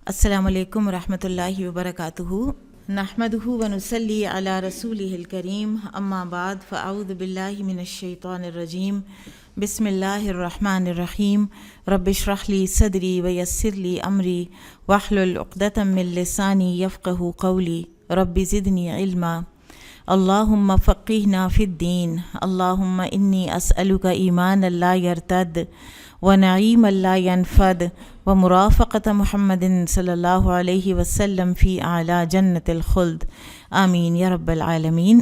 السلام علیکم ورحمۃ اللہ وبرکاتہ۔ نحمدہ ونصلی علی رسولہ الکریم، اما بعد فاعوذ باللہ من الشیطان الرجیم، بسم اللہ الرحمن الرحیم۔ رب اشرح لی صدری ویسر لی امری واحلل عقدۃ من لسانی یفقہوا قولی، رب زدنی علما۔ اللہم فقہنا فی الدین، اللہم انی اسألک ایمانا لا یرتد ونعیما لا ینفد ومرافقۃ محمد صلی اللہ علیہ وسلم فی اعلیٰ جنت الخلد، آمین یا رب العالمین۔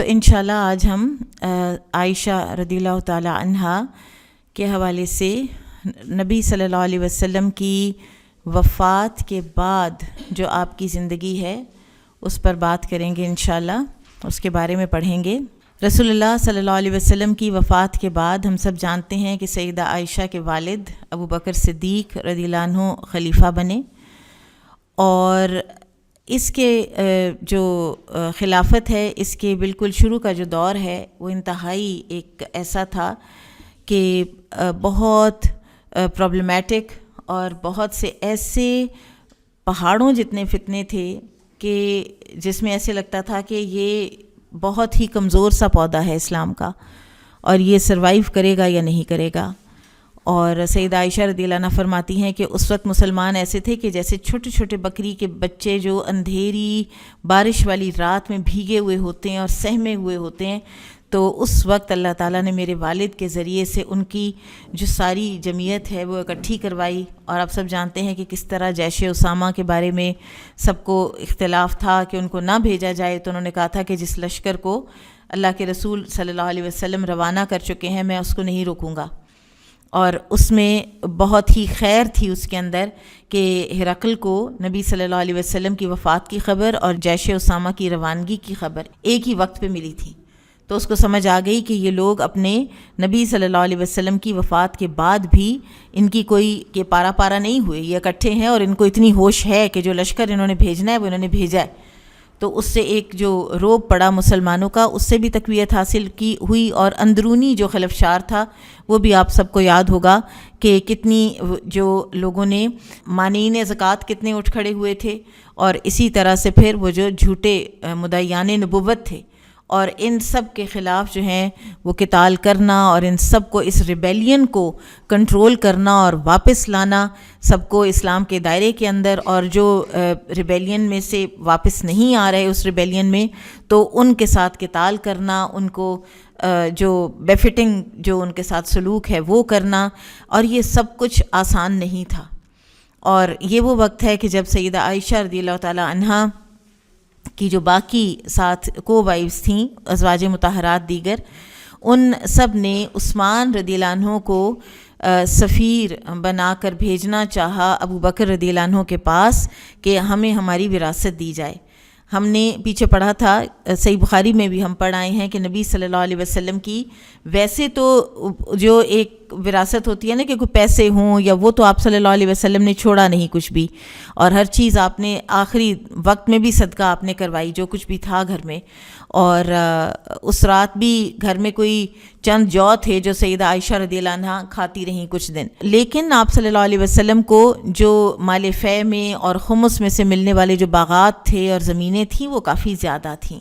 انشاءاللہ آج ہم عائشہ رضی اللہ تعالی عنہا کے حوالے سے نبی صلی اللہ علیہ وسلم کی وفات کے بعد جو آپ کی زندگی ہے اس پر بات کریں گے انشاءاللہ، اس کے بارے میں پڑھیں گے۔ رسول اللہ صلی اللہ علیہ وسلم کی وفات کے بعد ہم سب جانتے ہیں کہ سیدہ عائشہ کے والد ابو بکر صدیق رضی اللہ عنہ خلیفہ بنے، اور اس کے جو خلافت ہے، اس کے بالکل شروع کا جو دور ہے وہ انتہائی ایک ایسا تھا کہ بہت پرابلمیٹک، اور بہت سے ایسے پہاڑوں جتنے فتنے تھے کہ جس میں ایسے لگتا تھا کہ یہ بہت ہی کمزور سا پودا ہے اسلام کا، اور یہ سروائیو کرے گا یا نہیں کرے گا۔ اور سیدہ عائشہ رضی اللہ عنہ فرماتی ہیں کہ اس وقت مسلمان ایسے تھے کہ جیسے چھوٹے چھوٹے بکری کے بچے جو اندھیری بارش والی رات میں بھیگے ہوئے ہوتے ہیں اور سہمے ہوئے ہوتے ہیں، تو اس وقت اللہ تعالیٰ نے میرے والد کے ذریعے سے ان کی جو ساری جمعیت ہے وہ اکٹھی کروائی۔ اور آپ سب جانتے ہیں کہ کس طرح جیش اسامہ کے بارے میں سب کو اختلاف تھا کہ ان کو نہ بھیجا جائے، تو انہوں نے کہا تھا کہ جس لشکر کو اللہ کے رسول صلی اللہ علیہ وسلم روانہ کر چکے ہیں میں اس کو نہیں روکوں گا۔ اور اس میں بہت ہی خیر تھی اس کے اندر کہ ہرقل کو نبی صلی اللہ علیہ وسلم کی وفات کی خبر اور جیش اسامہ کی روانگی کی خبر ایک ہی وقت پہ ملی تھی، تو اس کو سمجھ آ گئی کہ یہ لوگ اپنے نبی صلی اللہ علیہ وسلم کی وفات کے بعد بھی ان کی کوئی کہ پارا پارا نہیں ہوئے، یہ اکٹھے ہیں اور ان کو اتنی ہوش ہے کہ جو لشکر انہوں نے بھیجنا ہے وہ انہوں نے بھیجا ہے۔ تو اس سے ایک جو روب پڑا مسلمانوں کا، اس سے بھی تقویت حاصل کی ہوئی، اور اندرونی جو خلفشار تھا وہ بھی آپ سب کو یاد ہوگا کہ کتنی جو لوگوں نے مانعین زکوٰۃ کتنے اٹھ کھڑے ہوئے تھے، اور اسی طرح سے پھر وہ جو جھوٹے مدعیان نبوت تھے، اور ان سب کے خلاف جو ہیں وہ قتال کرنا اور ان سب کو اس ریبیلین کو کنٹرول کرنا اور واپس لانا سب کو اسلام کے دائرے کے اندر، اور جو ریبیلین میں سے واپس نہیں آ رہے اس ریبیلین میں تو ان کے ساتھ قتال کرنا، ان کو جو بیفٹنگ جو ان کے ساتھ سلوک ہے وہ کرنا، اور یہ سب کچھ آسان نہیں تھا۔ اور یہ وہ وقت ہے کہ جب سیدہ عائشہ رضی اللہ تعالی عنہا کی جو باقی ساتھ کو وائفز تھیں، ازواج مطہرات دیگر، ان سب نے عثمان رضی اللہ عنہ کو سفیر بنا کر بھیجنا چاہا ابو بکر رضی اللہ عنہ کے پاس کہ ہمیں ہماری وراثت دی جائے۔ ہم نے پیچھے پڑھا تھا، صحیح بخاری میں بھی ہم پڑھ آئے ہیں کہ نبی صلی اللہ علیہ وسلم کی ویسے تو جو ایک وراثت ہوتی ہے نا کہ کوئی پیسے ہوں یا وہ تو آپ صلی اللہ علیہ وسلم نے چھوڑا نہیں کچھ بھی، اور ہر چیز آپ نے آخری وقت میں بھی صدقہ آپ نے کروائی جو کچھ بھی تھا گھر میں، اور اس رات بھی گھر میں کوئی چند جو تھے جو سیدہ عائشہ رضی اللہ عنہا کھاتی رہیں کچھ دن، لیکن آپ صلی اللہ علیہ وسلم کو جو مال فے میں اور خمس میں سے ملنے والے جو باغات تھے اور زمینیں تھیں وہ کافی زیادہ تھیں،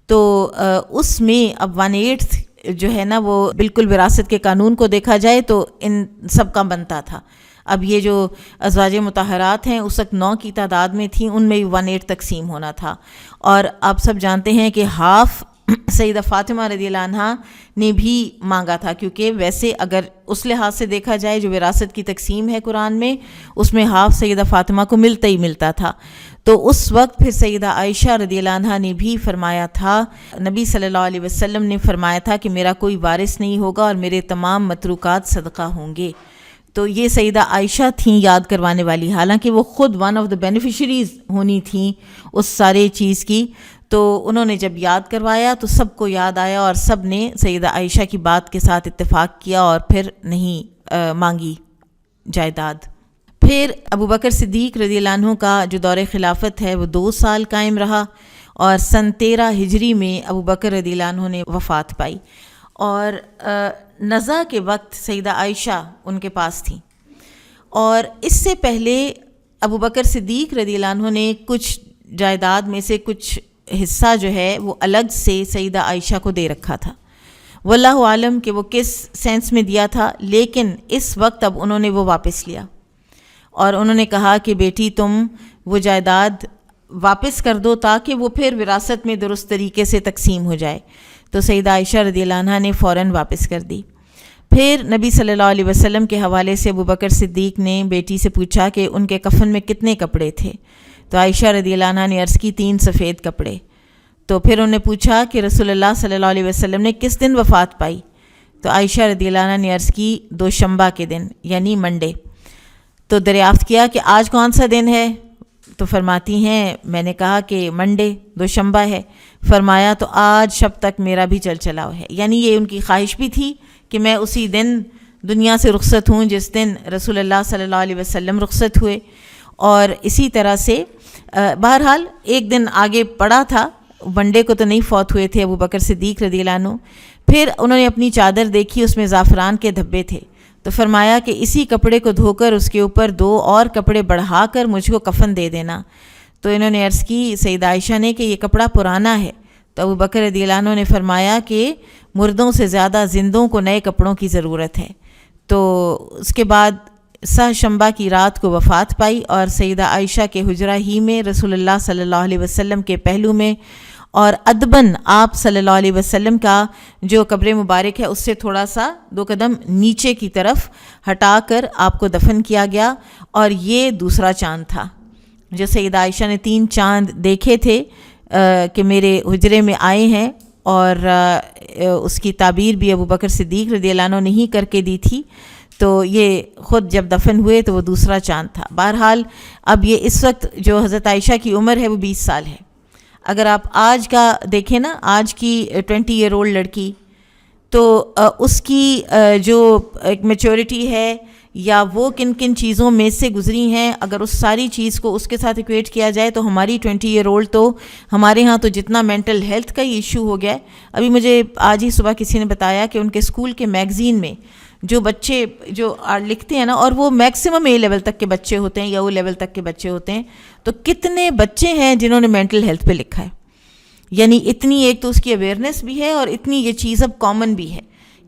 تو اس میں اب 1/8 جو ہے نا وہ بالکل وراثت کے قانون کو دیکھا جائے تو ان سب کا بنتا تھا۔ اب یہ جو ازواج مطہرات ہیں اس وقت 9 کی تعداد میں تھیں، ان میں 1/8 تقسیم ہونا تھا، اور آپ سب جانتے ہیں کہ ہاف سیدہ فاطمہ رضی اللہ عنہا نے بھی مانگا تھا، کیونکہ ویسے اگر اس لحاظ سے دیکھا جائے جو وراثت کی تقسیم ہے قرآن میں اس میں ہاف سیدہ فاطمہ کو ملتا ہی ملتا تھا۔ تو اس وقت پھر سیدہ عائشہ رضی اللہ عنہا نے بھی فرمایا تھا، نبی صلی اللہ علیہ وسلم نے فرمایا تھا کہ میرا کوئی وارث نہیں ہوگا اور میرے تمام متروکات صدقہ ہوں گے۔ تو یہ سیدہ عائشہ تھیں یاد کروانے والی، حالانکہ وہ خود ون آف دا بینیفیشریز ہونی تھیں اس سارے چیز کی، تو انہوں نے جب یاد کروایا تو سب کو یاد آیا اور سب نے سیدہ عائشہ کی بات کے ساتھ اتفاق کیا اور پھر نہیں مانگی جائیداد۔ پھر ابو بکر صدیق رضی اللہ عنہ کا جو دور خلافت ہے وہ 2 سال قائم رہا، اور سن 13 ہجری میں ابو بکر رضی اللہ عنہ نے وفات پائی، اور نزا کے وقت سیدہ عائشہ ان کے پاس تھیں، اور اس سے پہلے ابو بکر صدیق رضی اللہ عنہ نے کچھ جائیداد میں سے کچھ حصہ جو ہے وہ الگ سے سیدہ عائشہ کو دے رکھا تھا. واللہ عالم کہ وہ کس سینس میں دیا تھا، لیکن اس وقت اب انہوں نے وہ واپس لیا اور انہوں نے کہا کہ بیٹی تم وہ جائیداد واپس کر دو تاکہ وہ پھر وراثت میں درست طریقے سے تقسیم ہو جائے. تو سیدہ عائشہ رضی اللہ عنہ نے فوراً واپس کر دی. پھر نبی صلی اللہ علیہ وسلم کے حوالے سے ابو بکر صدیق نے بیٹی سے پوچھا کہ ان کے کفن میں کتنے کپڑے تھے. تو عائشہ رضی اللہ عنہ نے عرض کی 3 سفید کپڑے. تو پھر انہوں نے پوچھا کہ رسول اللہ صلی اللہ علیہ وسلم نے کس دن وفات پائی؟ تو عائشہ رضی اللہ عنہ نے عرض کی دوشنبہ کے دن یعنی منڈے. تو دریافت کیا کہ آج کون سا دن ہے؟ تو فرماتی ہیں میں نے کہا کہ منڈے دوشنبہ ہے. فرمایا تو آج شب تک میرا بھی چل چلاؤ ہے، یعنی یہ ان کی خواہش بھی تھی کہ میں اسی دن دنیا سے رخصت ہوں جس دن رسول اللہ صلی اللہ علیہ وسلم رخصت ہوئے. اور اسی طرح سے بہرحال ایک دن آگے پڑا تھا، منڈے کو تو نہیں فوت ہوئے تھے ابو بکر صدیق رضی اللہ عنہ. پھر انہوں نے اپنی چادر دیکھی، اس میں زعفران کے دھبے تھے. تو فرمایا کہ اسی کپڑے کو دھو کر اس کے اوپر 2 اور کپڑے بڑھا کر مجھ کو کفن دے دینا. تو انہوں نے عرض کی سیدہ عائشہ نے کہ یہ کپڑا پرانا ہے. تو ابو بکر رضی اللہ عنہ نے فرمایا کہ مردوں سے زیادہ زندوں کو نئے کپڑوں کی ضرورت ہے. تو اس کے بعد سہ شنبہ کی رات کو وفات پائی اور سیدہ عائشہ کے حجرہ ہی میں رسول اللہ صلی اللہ علیہ وسلم کے پہلو میں اور ادباً آپ صلی اللہ علیہ وسلم کا جو قبر مبارک ہے اس سے تھوڑا سا 2 قدم نیچے کی طرف ہٹا کر آپ کو دفن کیا گیا. اور یہ دوسرا چاند تھا جو سیدہ عائشہ نے 3 چاند دیکھے تھے کہ میرے حجرے میں آئے ہیں، اور اس کی تعبیر بھی ابو بکر صدیق رضی اللہ عنہ نے ہی کر کے دی تھی. تو یہ خود جب دفن ہوئے تو وہ دوسرا چاند تھا. بہرحال اب یہ اس وقت جو حضرت عائشہ کی عمر ہے وہ 20 سال ہے. اگر آپ آج کا دیکھیں نا، آج کی 20 ایئر اولڈ لڑکی، تو اس کی جو ایک میچورٹی ہے یا وہ کن کن چیزوں میں سے گزری ہیں، اگر اس ساری چیز کو اس کے ساتھ ایکویٹ کیا جائے تو ہماری 20 ایئر اولڈ تو ہمارے ہاں تو جتنا مینٹل ہیلتھ کا یہ ایشو ہو گیا ہے. ابھی مجھے آج ہی صبح کسی نے بتایا کہ ان کے اسکول کے میگزین میں جو بچے جو لکھتے ہیں نا، اور وہ میکسیمم اے لیول تک کے بچے ہوتے ہیں یا او لیول تک کے بچے ہوتے ہیں، تو کتنے بچے ہیں جنہوں نے مینٹل ہیلتھ پہ لکھا ہے. یعنی اتنی ایک تو اس کی اویئرنیس بھی ہے اور اتنی یہ چیز اب کامن بھی ہے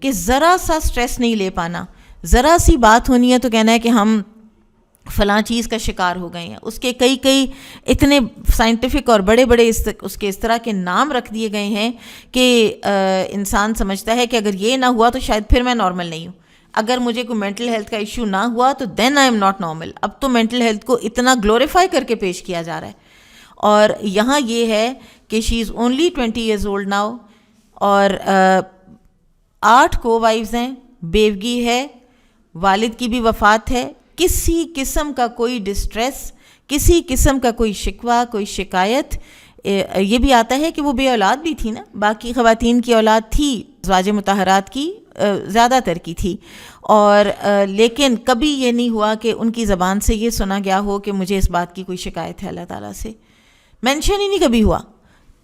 کہ ذرا سا سٹریس نہیں لے پانا، ذرا سی بات ہونی ہے تو کہنا ہے کہ ہم فلاں چیز کا شکار ہو گئے ہیں. اس کے کئی اتنے سائنٹیفک اور بڑے اس کے اس طرح کے نام رکھ دیے گئے ہیں کہ انسان سمجھتا ہے کہ اگر یہ نہ ہوا تو شاید پھر میں نارمل نہیں ہوں. اگر مجھے کوئی مینٹل ہیلتھ کا ایشو نہ ہوا تو دین آئی ایم ناٹ نارمل. اب تو مینٹل ہیلتھ کو اتنا گلوریفائی کر کے پیش کیا جا رہا ہے. اور یہاں یہ ہے کہ she is only 20 years old now, اور 8 کو وائفز ہیں، بیوگی ہے، والد کی بھی وفات ہے. کسی قسم کا کوئی ڈسٹریس، کسی قسم کا کوئی شکوہ، کوئی شکایت. یہ بھی آتا ہے کہ وہ بے اولاد بھی تھی نا، باقی خواتین کی اولاد تھی، ازواج مطہرات کی زیادہ تر کی تھی، اور لیکن کبھی یہ نہیں ہوا کہ ان کی زبان سے یہ سنا گیا ہو کہ مجھے اس بات کی کوئی شکایت ہے اللہ تعالیٰ سے. مینشن ہی نہیں کبھی ہوا،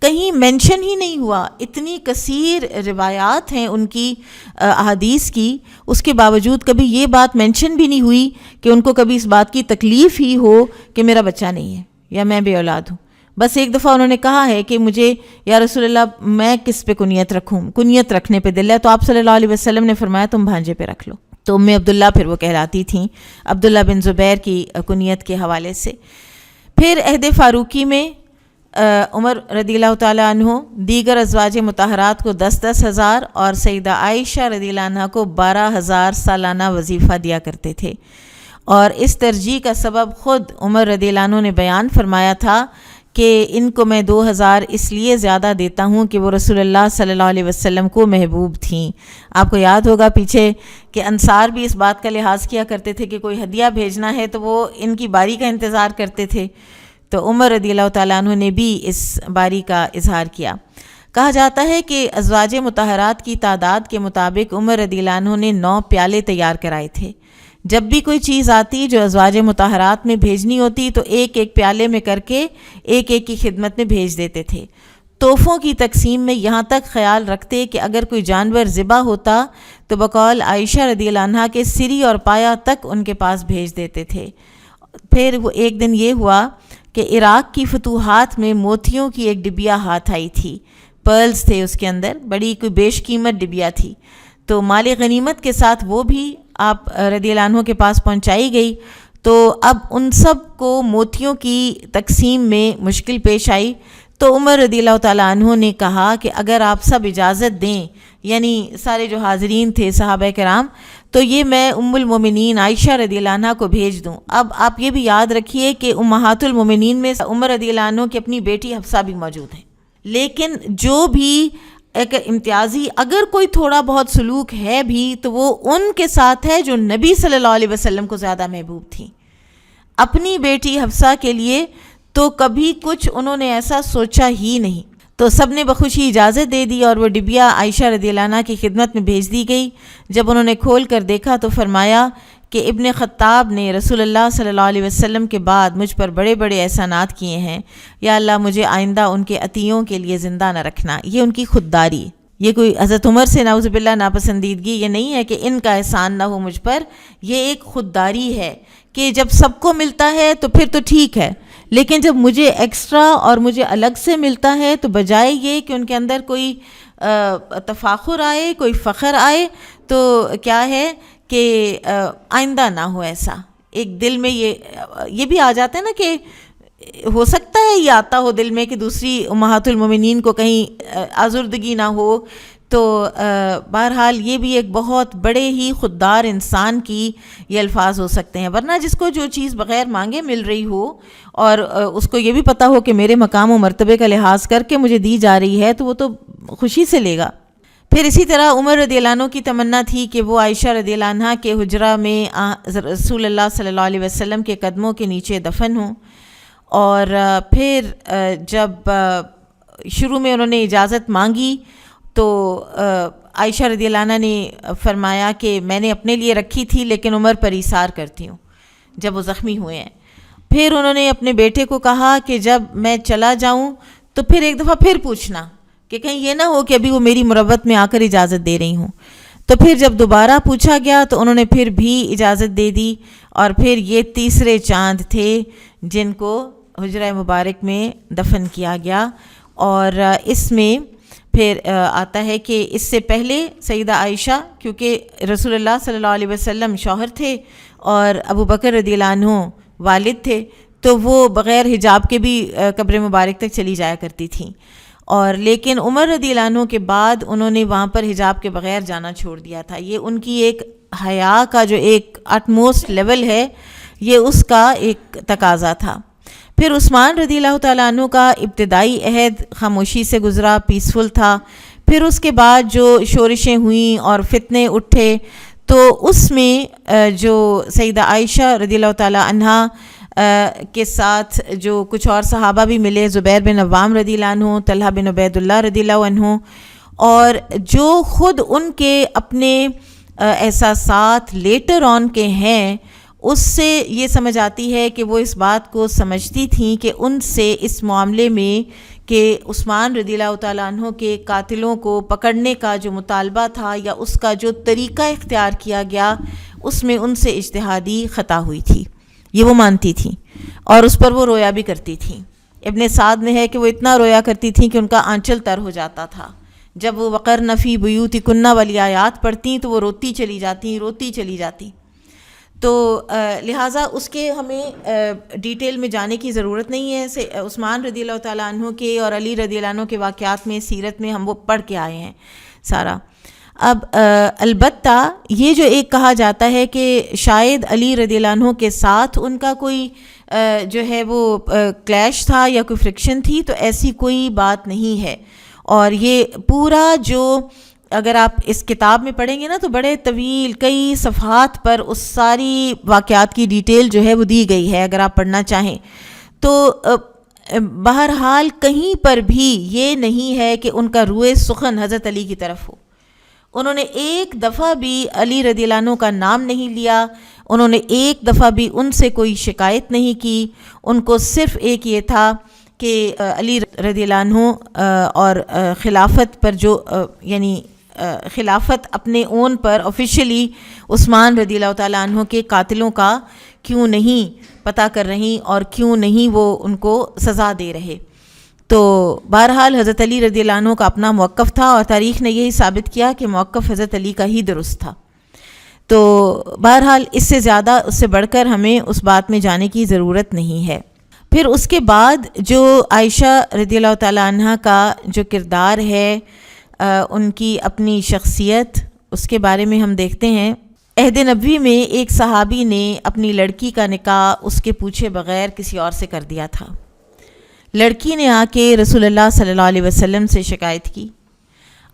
کہیں مینشن ہی نہیں ہوا. اتنی کثیر روایات ہیں ان کی احادیث کی، اس کے باوجود کبھی یہ بات مینشن بھی نہیں ہوئی کہ ان کو کبھی اس بات کی تکلیف ہی ہو کہ میرا بچہ نہیں ہے یا میں بے اولاد ہوں. بس ایک دفعہ انہوں نے کہا ہے کہ مجھے یا رسول اللہ میں کس پہ کنیت رکھوں، کنیت رکھنے پہ دل ہے. تو آپ صلی اللہ علیہ وسلم نے فرمایا تم بھانجے پہ رکھ لو. تو ام عبداللہ پھر وہ کہلاتی تھیں، عبداللہ بن زبیر کی کنیت کے حوالے سے. پھر عہد فاروقی میں عمر رضی اللہ تعالیٰ عنہ دیگر ازواج مطہرات کو 10 ہزار اور سیدہ عائشہ رضی اللہ عنہ کو 12,000 سالانہ وظیفہ دیا کرتے تھے. اور اس ترجیح کا سبب خود عمر رضی اللہ عنہ نے بیان فرمایا تھا کہ ان کو میں 2,000 اس لیے زیادہ دیتا ہوں کہ وہ رسول اللہ صلی اللہ علیہ وسلم کو محبوب تھیں. آپ کو یاد ہوگا پیچھے کہ انصار بھی اس بات کا لحاظ کیا کرتے تھے کہ کوئی ہدیہ بھیجنا ہے تو وہ ان کی باری کا انتظار کرتے تھے. تو عمر رضی اللہ تعالیٰ عنہ نے بھی اس باری کا اظہار کیا. کہا جاتا ہے کہ ازواج مطہرات کی تعداد کے مطابق عمر رضی اللہ عنہ نے 9 پیالے تیار کرائے تھے. جب بھی کوئی چیز آتی جو ازواج مطہرات میں بھیجنی ہوتی تو ایک پیالے میں کر کے ایک کی خدمت میں بھیج دیتے تھے. تحفوں کی تقسیم میں یہاں تک خیال رکھتے کہ اگر کوئی جانور ذبح ہوتا تو بقول عائشہ رضی اللہ عنہا کے سری اور پایا تک ان کے پاس بھیج دیتے تھے. پھر وہ ایک دن یہ ہوا کہ عراق کی فتوحات میں موتیوں کی ایک ڈبیا ہاتھ آئی تھی، پرلز تھے اس کے اندر، بڑی کوئی بیش قیمت ڈبیا تھی، تو مال غنیمت کے ساتھ وہ بھی آپ رضی اللہ عنہ کے پاس پہنچائی گئی. تو اب ان سب کو موتیوں کی تقسیم میں مشکل پیش آئی، تو عمر رضی اللہ تعالیٰ عنہ نے کہا کہ اگر آپ سب اجازت دیں، یعنی سارے جو حاضرین تھے صحابہ کرام، تو یہ میں ام المومنین عائشہ رضی اللہ عنہ کو بھیج دوں. اب آپ یہ بھی یاد رکھیے کہ امہات المومنین میں عمر رضی اللہ عنہ کی اپنی بیٹی حفصہ بھی موجود ہیں، لیکن جو بھی ایک امتیازی اگر کوئی تھوڑا بہت سلوک ہے بھی تو وہ ان کے ساتھ ہے جو نبی صلی اللہ علیہ وسلم کو زیادہ محبوب تھیں. اپنی بیٹی حفصہ کے لیے تو کبھی کچھ انہوں نے ایسا سوچا ہی نہیں. تو سب نے بخوشی اجازت دے دی اور وہ ڈبیا عائشہ رضی اللہ عنہ کی خدمت میں بھیج دی گئی. جب انہوں نے کھول کر دیکھا تو فرمایا کہ ابن خطاب نے رسول اللہ صلی اللہ علیہ وسلم کے بعد مجھ پر بڑے بڑے احسانات کیے ہیں، یا اللہ مجھے آئندہ ان کے عطیوں کے لیے زندہ نہ رکھنا. یہ ان کی خودداری، یہ کوئی حضرت عمر سے نعوذ باللہ ناپسندیدگی یہ نہیں ہے کہ ان کا احسان نہ ہو مجھ پر، یہ ایک خودداری ہے کہ جب سب کو ملتا ہے تو پھر تو ٹھیک ہے، لیکن جب مجھے ایکسٹرا اور مجھے الگ سے ملتا ہے تو بجائے یہ کہ ان کے اندر کوئی تفاخر آئے، کوئی فخر آئے، تو کیا ہے کہ آئندہ نہ ہو ایسا. ایک دل میں یہ بھی آ جاتا ہے نا کہ ہو سکتا ہے یہ آتا ہو دل میں کہ دوسری امہات المومنین کو کہیں آزردگی نہ ہو. تو بہرحال یہ بھی ایک بہت بڑے ہی خوددار انسان کی یہ الفاظ ہو سکتے ہیں، ورنہ جس کو جو چیز بغیر مانگے مل رہی ہو اور اس کو یہ بھی پتہ ہو کہ میرے مقام و مرتبے کا لحاظ کر کے مجھے دی جا رہی ہے تو وہ تو خوشی سے لے گا. پھر اسی طرح عمر رضی اللہ عنہ کی تمنا تھی کہ وہ عائشہ رضی اللہ عنہ کے حجرہ میں رسول اللہ صلی اللہ علیہ وسلم کے قدموں کے نیچے دفن ہوں. اور پھر جب شروع میں انہوں نے اجازت مانگی تو عائشہ رضی اللہ عنہ نے فرمایا کہ میں نے اپنے لیے رکھی تھی لیکن عمر پر ایثار کرتی ہوں جب وہ زخمی ہوئے ہیں. پھر انہوں نے اپنے بیٹے کو کہا کہ جب میں چلا جاؤں تو پھر ایک دفعہ پھر پوچھنا کہ کہیں یہ نہ ہو کہ ابھی وہ میری مروت میں آ کر اجازت دے رہی ہوں. تو پھر جب دوبارہ پوچھا گیا تو انہوں نے پھر بھی اجازت دے دی، اور پھر یہ تیسرے چاند تھے جن کو حجرہ مبارک میں دفن کیا گیا. اور اس میں پھر آتا ہے کہ اس سے پہلے سیدہ عائشہ، کیونکہ رسول اللہ صلی اللہ علیہ وسلم شوہر تھے اور ابو بکر رضی اللہ عنہ والد تھے، تو وہ بغیر حجاب کے بھی قبر مبارک تک چلی جایا کرتی تھیں. اور لیکن عمر رضی اللہ عنہ کے بعد انہوں نے وہاں پر حجاب کے بغیر جانا چھوڑ دیا تھا. یہ ان کی ایک حیا کا جو ایک اٹموسٹ لیول ہے، یہ اس کا ایک تقاضا تھا. پھر عثمان رضی اللہ تعالیٰ عنہ کا ابتدائی عہد خاموشی سے گزرا، پیسفل تھا. پھر اس کے بعد جو شورشیں ہوئیں اور فتنے اٹھے تو اس میں جو سیدہ عائشہ رضی اللہ تعالیٰ عنہ کے ساتھ جو کچھ اور صحابہ بھی ملے، زبیر بن عوام رضی اللہ عنہ، طلحہ بن عبید اللہ رضی اللہ عنہ، اور جو خود ان کے اپنے احساسات لیٹر آن کے ہیں، اس سے یہ سمجھ آتی ہے کہ وہ اس بات کو سمجھتی تھیں کہ ان سے اس معاملے میں کہ عثمان رضی اللہ تعالیٰ عنہ کے قاتلوں کو پکڑنے کا جو مطالبہ تھا یا اس کا جو طریقہ اختیار کیا گیا، اس میں ان سے اجتہادی خطا ہوئی تھی. یہ وہ مانتی تھیں اور اس پر وہ رویا بھی کرتی تھیں. ابن سعد میں ہے کہ وہ اتنا رویا کرتی تھیں کہ ان کا آنچل تر ہو جاتا تھا. جب وہ وقرن فی بیوتکن والی آیات پڑھتیں تو وہ روتی چلی جاتی. تو لہٰذا اس کے ہمیں ڈیٹیل میں جانے کی ضرورت نہیں ہے. عثمان رضی اللہ تعالیٰ عنہ کے اور علی رضی اللہ عنہ کے واقعات میں سیرت میں ہم وہ پڑھ کے آئے ہیں سارا. اب البتہ یہ جو ایک کہا جاتا ہے کہ شاید علی رضی اللہ عنہ کے ساتھ ان کا کوئی جو ہے وہ کلیش تھا یا کوئی فرکشن تھی، تو ایسی کوئی بات نہیں ہے. اور یہ پورا جو اگر آپ اس کتاب میں پڑھیں گے نا تو بڑے طویل کئی صفحات پر اس ساری واقعات کی ڈیٹیل جو ہے وہ دی گئی ہے اگر آپ پڑھنا چاہیں. تو بہرحال کہیں پر بھی یہ نہیں ہے کہ ان کا روئے سخن حضرت علی کی طرف ہو. انہوں نے ایک دفعہ بھی علی رضی اللہ عنہ کا نام نہیں لیا، انہوں نے ایک دفعہ بھی ان سے کوئی شکایت نہیں کی. ان کو صرف ایک یہ تھا کہ علی رضی اللہ عنہ اور خلافت پر جو یعنی خلافت اپنے اون پر آفیشلی عثمان رضی اللہ تعالیٰ عنہ کے قاتلوں کا، کیوں نہیں پتہ کر رہی اور کیوں نہیں وہ ان کو سزا دے رہے. تو بہرحال حضرت علی رضی اللہ عنہ کا اپنا موقف تھا اور تاریخ نے یہی ثابت کیا کہ موقف حضرت علی کا ہی درست تھا. تو بہرحال اس سے زیادہ اس سے بڑھ کر ہمیں اس بات میں جانے کی ضرورت نہیں ہے. پھر اس کے بعد جو عائشہ رضی اللہ تعالیٰ عنہ کا جو کردار ہے، ان کی اپنی شخصیت، اس کے بارے میں ہم دیکھتے ہیں. عہد نبوی میں ایک صحابی نے اپنی لڑکی کا نکاح اس کے پوچھے بغیر کسی اور سے کر دیا تھا. لڑکی نے آ کے رسول اللہ صلی اللہ علیہ وسلم سے شکایت کی.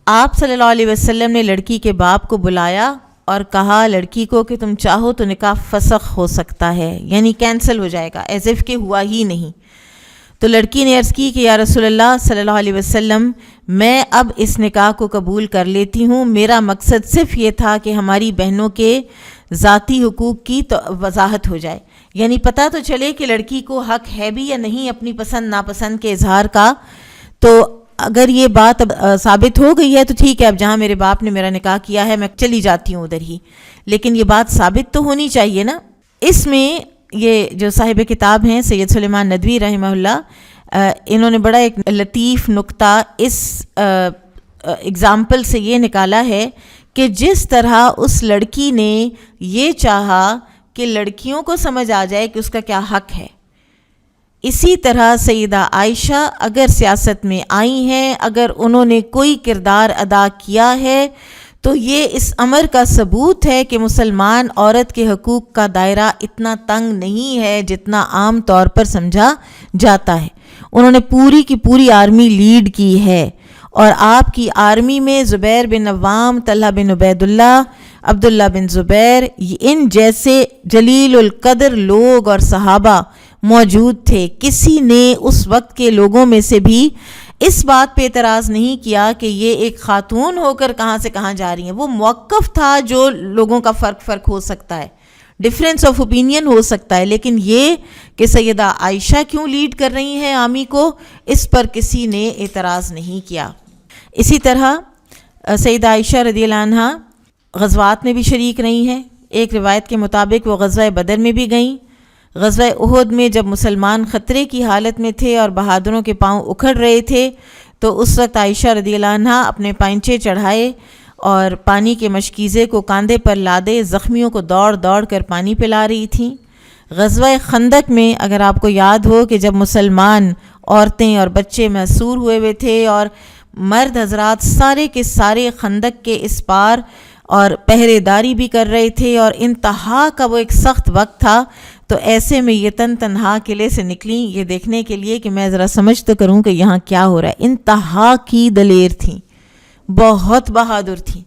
آپ صلی اللہ علیہ وسلم نے لڑکی کے باپ کو بلایا اور کہا لڑکی کو کہ تم چاہو تو نکاح فسخ ہو سکتا ہے، یعنی کینسل ہو جائے گا، ایز اف کہ ہوا ہی نہیں. تو لڑکی نے عرض کی کہ یا رسول اللہ صلی اللہ علیہ وسلم، میں اب اس نکاح کو قبول کر لیتی ہوں. میرا مقصد صرف یہ تھا کہ ہماری بہنوں کے ذاتی حقوق کی تو وضاحت ہو جائے، یعنی پتہ تو چلے کہ لڑکی کو حق ہے بھی یا نہیں اپنی پسند ناپسند کے اظہار کا. تو اگر یہ بات اب ثابت ہو گئی ہے تو ٹھیک ہے، اب جہاں میرے باپ نے میرا نکاح کیا ہے میں چلی جاتی ہوں ادھر ہی، لیکن یہ بات ثابت تو ہونی چاہیے نا. اس میں یہ جو صاحب کتاب ہیں سید سلیمان ندوی رحمہ اللہ، انہوں نے بڑا ایک لطیف نکتہ اس اگزامپل سے یہ نکالا ہے کہ جس طرح اس لڑکی نے یہ چاہا کہ لڑکیوں کو سمجھ آ جائے کہ اس کا کیا حق ہے، اسی طرح سیدہ عائشہ اگر سیاست میں آئی ہیں، اگر انہوں نے کوئی کردار ادا کیا ہے تو یہ اس امر کا ثبوت ہے کہ مسلمان عورت کے حقوق کا دائرہ اتنا تنگ نہیں ہے جتنا عام طور پر سمجھا جاتا ہے. انہوں نے پوری کی پوری آرمی لیڈ کی ہے، اور آپ کی آرمی میں زبیر بن عوام، طلحہ بن عبید اللہ، عبداللہ بن زبیر، ان جیسے جلیل القدر لوگ اور صحابہ موجود تھے. کسی نے اس وقت کے لوگوں میں سے بھی اس بات پہ اعتراض نہیں کیا کہ یہ ایک خاتون ہو کر کہاں سے کہاں جا رہی ہیں. وہ موقف تھا جو لوگوں کا فرق ہو سکتا ہے، ڈفرینس آف اوپینین ہو سکتا ہے، لیکن یہ کہ سیدہ عائشہ کیوں لیڈ کر رہی ہیں آرمی کو، اس پر کسی نے اعتراض نہیں کیا. اسی طرح سیدہ عائشہ رضی اللہ عنہ غزوات میں بھی شریک رہی ہیں. ایک روایت کے مطابق وہ غزوہ بدر میں بھی گئیں. غزوہ احد میں جب مسلمان خطرے کی حالت میں تھے اور بہادروں کے پاؤں اکھڑ رہے تھے تو اس وقت عائشہ رضی اللہ عنہ اپنے پائنچے چڑھائے اور پانی کے مشکیزے کو کاندھے پر لادے زخمیوں کو دوڑ دوڑ کر پانی پلا رہی تھیں. غزوہ خندق میں اگر آپ کو یاد ہو کہ جب مسلمان عورتیں اور بچے محصور ہوئے تھے اور مرد حضرات سارے کے سارے خندق کے اس پار اور پہرے داری بھی کر رہے تھے اور انتہا کا وہ ایک سخت وقت تھا، تو ایسے میں یہ تنہا قلعے سے نکلیں یہ دیکھنے کے لیے کہ میں ذرا سمجھ تو کروں کہ یہاں کیا ہو رہا ہے. انتہا کی دلیر تھیں، بہت بہادر تھیں.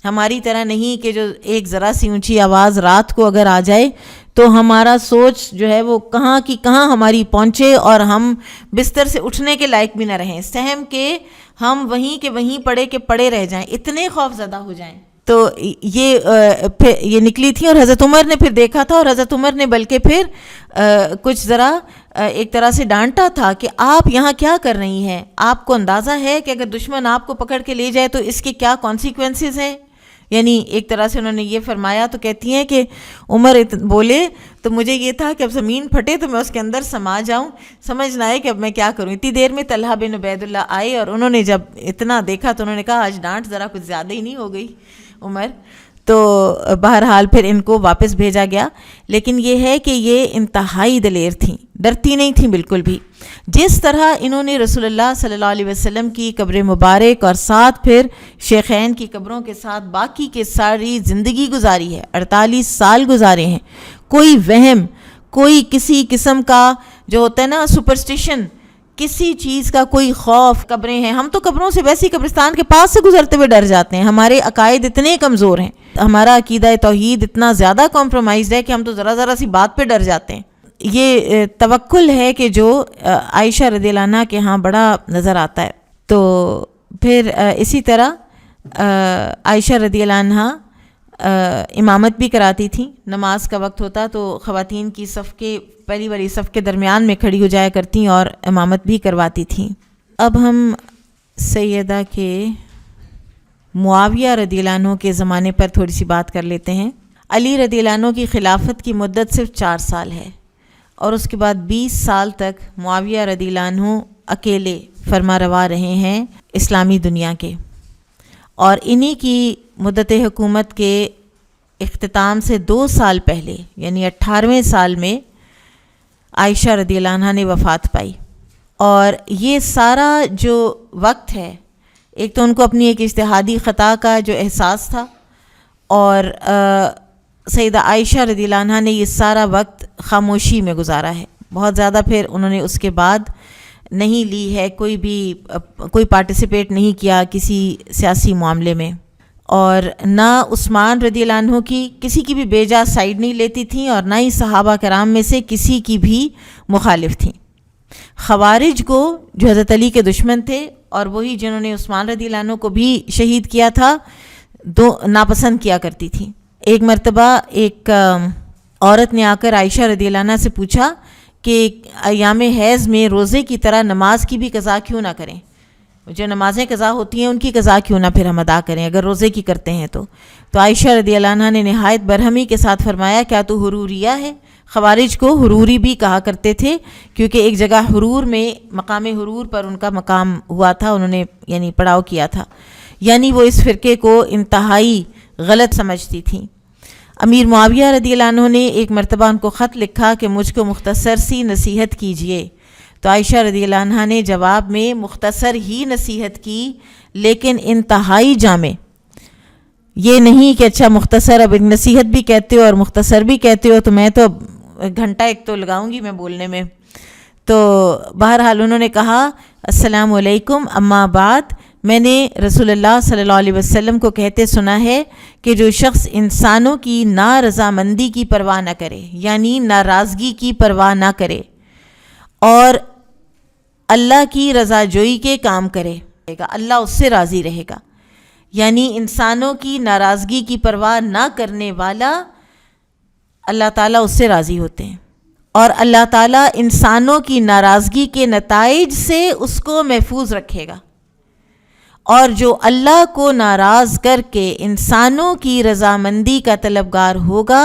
ہماری طرح نہیں کہ جو ایک ذرا سی اونچی آواز رات کو اگر آ جائے تو ہمارا سوچ جو ہے وہ کہاں کی کہاں ہماری پہنچے اور ہم بستر سے اٹھنے کے لائق بھی نہ رہیں، سہم کے ہم وہیں کے وہیں پڑے کے پڑے رہ جائیں، اتنے خوف زدہ ہو جائیں. تو یہ نکلی تھی اور حضرت عمر نے پھر دیکھا تھا، اور حضرت عمر نے بلکہ پھر کچھ ذرا ایک طرح سے ڈانٹا تھا کہ آپ یہاں کیا کر رہی ہیں، آپ کو اندازہ ہے کہ اگر دشمن آپ کو پکڑ کے لے جائے تو اس کے کیا کانسیکوینسز ہیں. یعنی ایک طرح سے انہوں نے یہ فرمایا. تو کہتی ہیں کہ عمر بولے تو مجھے یہ تھا کہ اب زمین پھٹے تو میں اس کے اندر سما جاؤں، سمجھ نہ آئے کہ اب میں کیا کروں. اتنی دیر میں طلحہ بن عبید اللہ آئے اور انہوں نے جب اتنا دیکھا تو انہوں نے کہا آج ڈانٹ ذرا کچھ زیادہ ہی نہیں ہو گئی عمر. تو بہرحال پھر ان کو واپس بھیجا گیا. لیکن یہ ہے کہ یہ انتہائی دلیر تھیں، ڈرتی نہیں تھیں بالکل بھی. جس طرح انہوں نے رسول اللہ صلی اللہ علیہ وسلم کی قبر مبارک اور ساتھ پھر شیخین کی قبروں کے ساتھ باقی کے ساری زندگی گزاری ہے، 48 سال گزارے ہیں. کوئی وہم، کوئی کسی قسم کا جو ہوتا ہے نا سپرسٹیشن، کسی چیز کا کوئی خوف. قبریں ہیں، ہم تو قبروں سے ویسی قبرستان کے پاس سے گزرتے ہوئے ڈر جاتے ہیں. ہمارے عقائد اتنے کمزور ہیں، ہمارا عقیدہ توحید اتنا زیادہ کمپرومائزڈ ہے کہ ہم تو ذرا ذرا سی بات پہ ڈر جاتے ہیں. یہ توکل ہے کہ جو عائشہ رضی اللہ عنہ کے ہاں بڑا نظر آتا ہے. تو پھر اسی طرح عائشہ رضی اللہ عنہ امامت بھی کراتی تھیں. نماز کا وقت ہوتا تو خواتین کی صف کے پہلی والی صف کے درمیان میں کھڑی ہو جایا کرتی اور امامت بھی کرواتی تھیں. اب ہم سیدہ کے معاویہ رضی اللہ عنہ کے زمانے پر تھوڑی سی بات کر لیتے ہیں. علی رضی اللہ عنہ کی خلافت کی مدت صرف 4 سال ہے، اور اس کے بعد 20 سال تک معاویہ رضی اللہ عنہ اکیلے فرما روا رہے ہیں اسلامی دنیا کے، اور انہی کی مدت حکومت کے اختتام سے 2 سال پہلے یعنی 18ویں سال میں عائشہ رضی اللہ عنہ نے وفات پائی۔ اور یہ سارا جو وقت ہے، ایک تو ان کو اپنی ایک اجتہادی خطا کا جو احساس تھا، اور سیدہ عائشہ رضی اللہ عنہ نے یہ سارا وقت خاموشی میں گزارا ہے، بہت زیادہ پھر انہوں نے اس کے بعد نہیں لی ہے، کوئی پارٹیسپیٹ نہیں کیا کسی سیاسی معاملے میں، اور نہ عثمان رضی اللہ عنہ کی کسی کی بھی بے جا سائیڈ نہیں لیتی تھیں، اور نہ ہی صحابہ کرام میں سے کسی کی بھی مخالف تھیں۔ خوارج کو جو حضرت علی کے دشمن تھے، اور وہی جنہوں نے عثمان رضی اللہ عنہ کو بھی شہید کیا تھا، ناپسند کیا کرتی تھیں۔ ایک مرتبہ ایک عورت نے آ کر عائشہ رضی اللہ عنہ سے پوچھا کہ ایام حیض میں روزے کی طرح نماز کی بھی قضا کیوں نہ کریں، جو نمازیں قضا ہوتی ہیں ان کی قضا کیوں نہ پھر ہم ادا کریں اگر روزے کی کرتے ہیں تو عائشہ رضی اللہ عنہ نے نہایت برہمی کے ساتھ فرمایا، کیا تو حروریہ ہے؟ خوارج کو حروری بھی کہا کرتے تھے، کیونکہ ایک جگہ حرور میں مقام حرور پر ان کا مقام ہوا تھا، انہوں نے یعنی پڑاؤ کیا تھا، یعنی وہ اس فرقے کو انتہائی غلط سمجھتی تھیں۔ امیر معاویہ رضی اللہ عنہ نے ایک مرتبہ ان کو خط لکھا کہ مجھ کو مختصر سی نصیحت کیجئے، تو عائشہ رضی اللہ عنہ نے جواب میں مختصر ہی نصیحت کی، لیکن انتہائی جامع، یہ نہیں کہ اچھا مختصر اب نصیحت بھی کہتے ہو اور مختصر بھی کہتے ہو تو میں تو گھنٹہ ایک تو لگاؤں گی میں بولنے میں۔ تو بہرحال انہوں نے کہا، السلام علیکم، اما بعد، میں نے رسول اللہ صلی اللہ علیہ وسلم کو کہتے سنا ہے کہ جو شخص انسانوں کی نارضامندی کی پرواہ نہ کرے، یعنی ناراضگی کی پرواہ نہ کرے، اور اللہ کی رضا جوئی کے کام کرے گا، اللہ اس سے راضی رہے گا۔ یعنی انسانوں کی ناراضگی کی پرواہ نہ کرنے والا اللہ تعالیٰ اس سے راضی ہوتے ہیں، اور اللہ تعالیٰ انسانوں کی ناراضگی کے نتائج سے اس کو محفوظ رکھے گا، اور جو اللہ کو ناراض کر کے انسانوں کی رضامندی کا طلبگار ہوگا،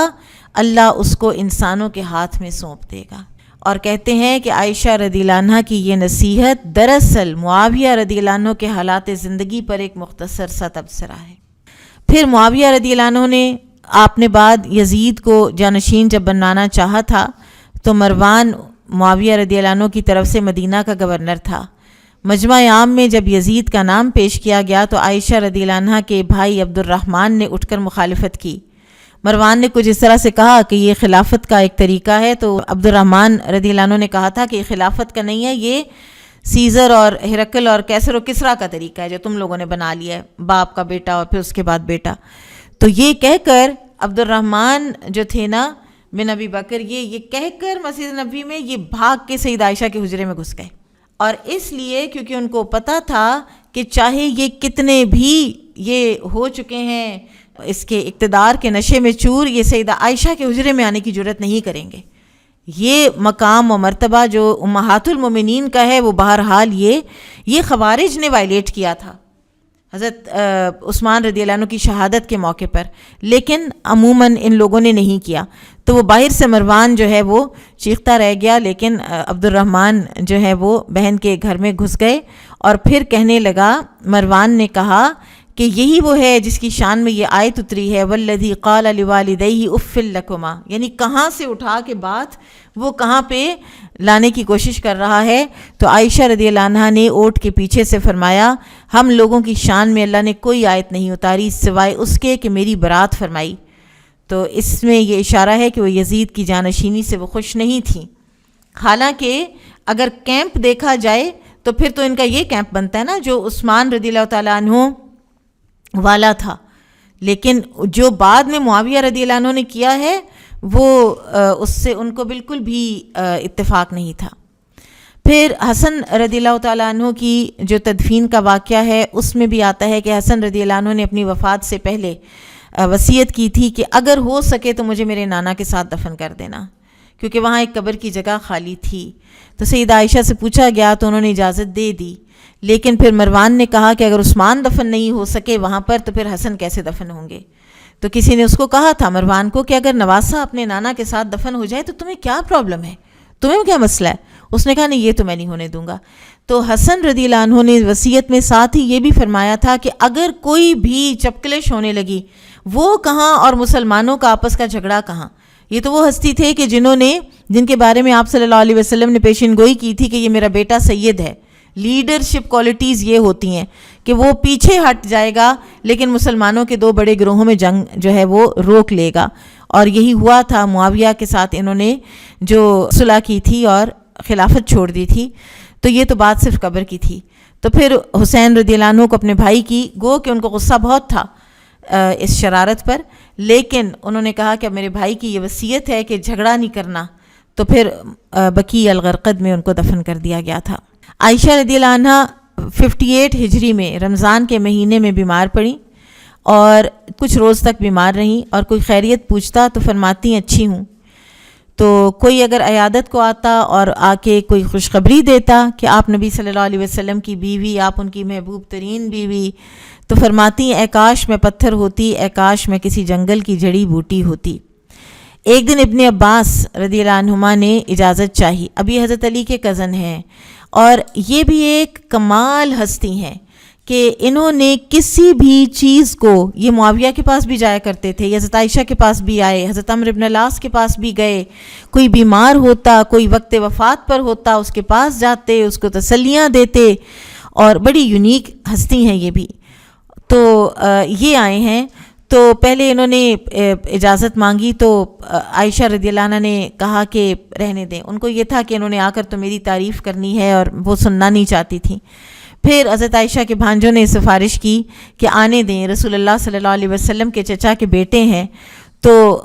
اللہ اس کو انسانوں کے ہاتھ میں سونپ دے گا۔ اور کہتے ہیں کہ عائشہ رضی اللہ عنہ کی یہ نصیحت دراصل معاویہ رضی اللہ عنہ کے حالات زندگی پر ایک مختصر سا تبصرہ ہے۔ پھر معاویہ رضی اللہ عنہ نے آپ نے بعد یزید کو جانشین جب بنانا چاہا تھا تو مروان معاویہ رضی اللہ عنہ کی طرف سے مدینہ کا گورنر تھا۔ مجمع عام میں جب یزید کا نام پیش کیا گیا تو عائشہ رضی اللہ عنہ کے بھائی عبد الرحمن نے اٹھ کر مخالفت کی۔ مروان نے کچھ اس طرح سے کہا کہ یہ خلافت کا ایک طریقہ ہے، تو عبد الرحمن رضی اللہ عنہ نے کہا تھا کہ یہ خلافت کا نہیں ہے، یہ سیزر اور ہرقل اور کیسر و کسریٰ کا طریقہ ہے جو تم لوگوں نے بنا لیا ہے، باپ کا بیٹا اور پھر اس کے بعد بیٹا۔ تو یہ کہہ کر عبد الرحمن جو تھے نا بن ابی بکر، یہ کہہ کر مسجد نبوی میں یہ بھاگ کے سید عائشہ کے حجرے میں گھس گئے، اور اس لیے کیونکہ ان کو پتہ تھا کہ چاہے یہ کتنے بھی یہ ہو چکے ہیں اس کے اقتدار کے نشے میں چور، یہ سیدہ عائشہ کے حجرے میں آنے کی جرت نہیں کریں گے۔ یہ مقام و مرتبہ جو امہات المومنین کا ہے وہ بہرحال یہ خوارج نے وائلیٹ کیا تھا حضرت عثمان رضی اللہ عنہ کی شہادت کے موقع پر، لیکن عموماً ان لوگوں نے نہیں کیا۔ تو وہ باہر سے مروان جو ہے وہ چیختا رہ گیا، لیکن عبد الرحمن جو ہے وہ بہن کے گھر میں گھس گئے، اور پھر کہنے لگا، مروان نے کہا کہ یہی وہ ہے جس کی شان میں یہ آیت اتری ہے، والذی قال لوالدیہ اف لکما، یعنی کہاں سے اٹھا کے بات وہ کہاں پہ لانے کی کوشش کر رہا ہے۔ تو عائشہ رضی اللہ عنہا نے اوٹ کے پیچھے سے فرمایا، ہم لوگوں کی شان میں اللہ نے کوئی آیت نہیں اتاری سوائے اس کے کہ میری برات فرمائی۔ تو اس میں یہ اشارہ ہے کہ وہ یزید کی جانشینی سے وہ خوش نہیں تھیں، حالانکہ اگر کیمپ دیکھا جائے تو پھر تو ان کا یہ کیمپ بنتا ہے نا جو عثمان رضی اللہ تعالیٰ عنہ والا تھا، لیکن جو بعد میں معاویہ رضی اللہ عنہ نے کیا ہے وہ اس سے ان کو بالکل بھی اتفاق نہیں تھا۔ پھر حسن رضی اللہ تعالیٰ عنہ کی جو تدفین کا واقعہ ہے اس میں بھی آتا ہے کہ حسن رضی اللہ عنہ نے اپنی وفات سے پہلے وصیت کی تھی کہ اگر ہو سکے تو مجھے میرے نانا کے ساتھ دفن کر دینا، کیونکہ وہاں ایک قبر کی جگہ خالی تھی۔ تو سیدہ عائشہ سے پوچھا گیا تو انہوں نے اجازت دے دی، لیکن پھر مروان نے کہا کہ اگر عثمان دفن نہیں ہو سکے وہاں پر تو پھر حسن کیسے دفن ہوں گے؟ تو کسی نے اس کو کہا تھا مروان کو کہ اگر نواسہ اپنے نانا کے ساتھ دفن ہو جائے تو تمہیں کیا پرابلم ہے، تمہیں کیا مسئلہ ہے؟ اس نے کہا نہیں، یہ تو میں نہیں ہونے دوں گا۔ تو حسن رضی اللہ عنہ نے وصیت میں ساتھ ہی یہ بھی فرمایا تھا کہ اگر کوئی بھی چپکلش ہونے لگی، وہ کہاں اور مسلمانوں کا آپس کا جھگڑا کہاں۔ یہ تو وہ ہستی تھے کہ جن کے بارے میں آپ صلی اللہ علیہ وسلم نے پیشین گوئی کی تھی کہ یہ میرا بیٹا سید ہے۔ لیڈرشپ کوالٹیز یہ ہوتی ہیں کہ وہ پیچھے ہٹ جائے گا لیکن مسلمانوں کے دو بڑے گروہوں میں جنگ جو ہے وہ روک لے گا، اور یہی ہوا تھا۔ معاویہ کے ساتھ انہوں نے جو صلح کی تھی اور خلافت چھوڑ دی تھی، تو یہ تو بات صرف قبر کی تھی۔ تو پھر حسین رضی اللہ عنہ کو اپنے بھائی کی گو کہ ان کو غصہ بہت تھا اس شرارت پر، لیکن انہوں نے کہا کہ اب میرے بھائی کی یہ وصیت ہے کہ جھگڑا نہیں کرنا، تو پھر بقیع الغرقد میں ان کو دفن کر دیا گیا تھا۔ عائشہ رضی اللہ عنہ 58 ہجری میں رمضان کے مہینے میں بیمار پڑیں اور کچھ روز تک بیمار رہیں، اور کوئی خیریت پوچھتا تو فرماتی اچھی ہوں۔ تو کوئی اگر عیادت کو آتا اور آ کے کوئی خوشخبری دیتا کہ آپ نبی صلی اللہ علیہ وسلم کی بیوی، آپ ان کی محبوب ترین بیوی، تو فرماتی اے کاش میں پتھر ہوتی، اے کاش میں کسی جنگل کی جڑی بوٹی ہوتی۔ ایک دن ابن عباس رضی اللہ عنہما نے اجازت چاہی، ابھی حضرت علی کے کزن ہیں، اور یہ بھی ایک کمال ہستی ہیں کہ انہوں نے کسی بھی چیز کو، یہ معاویہ کے پاس بھی جایا کرتے تھے، حضرت عائشہ کے پاس بھی آئے، حضرت عمرو بن العاص کے پاس بھی گئے، کوئی بیمار ہوتا، کوئی وقت وفات پر ہوتا، اس کے پاس جاتے، اس کو تسلیاں دیتے، اور بڑی یونیک ہستی ہیں یہ بھی۔ تو یہ آئے ہیں، تو پہلے انہوں نے اجازت مانگی، تو عائشہ رضی اللہ عنہ نے کہا کہ رہنے دیں۔ ان کو یہ تھا کہ انہوں نے آ کر تو میری تعریف کرنی ہے اور وہ سننا نہیں چاہتی تھیں۔ پھر حضرت عائشہ کے بھانجوں نے سفارش کی کہ آنے دیں، رسول اللہ صلی اللہ علیہ وسلم کے چچا کے بیٹے ہیں، تو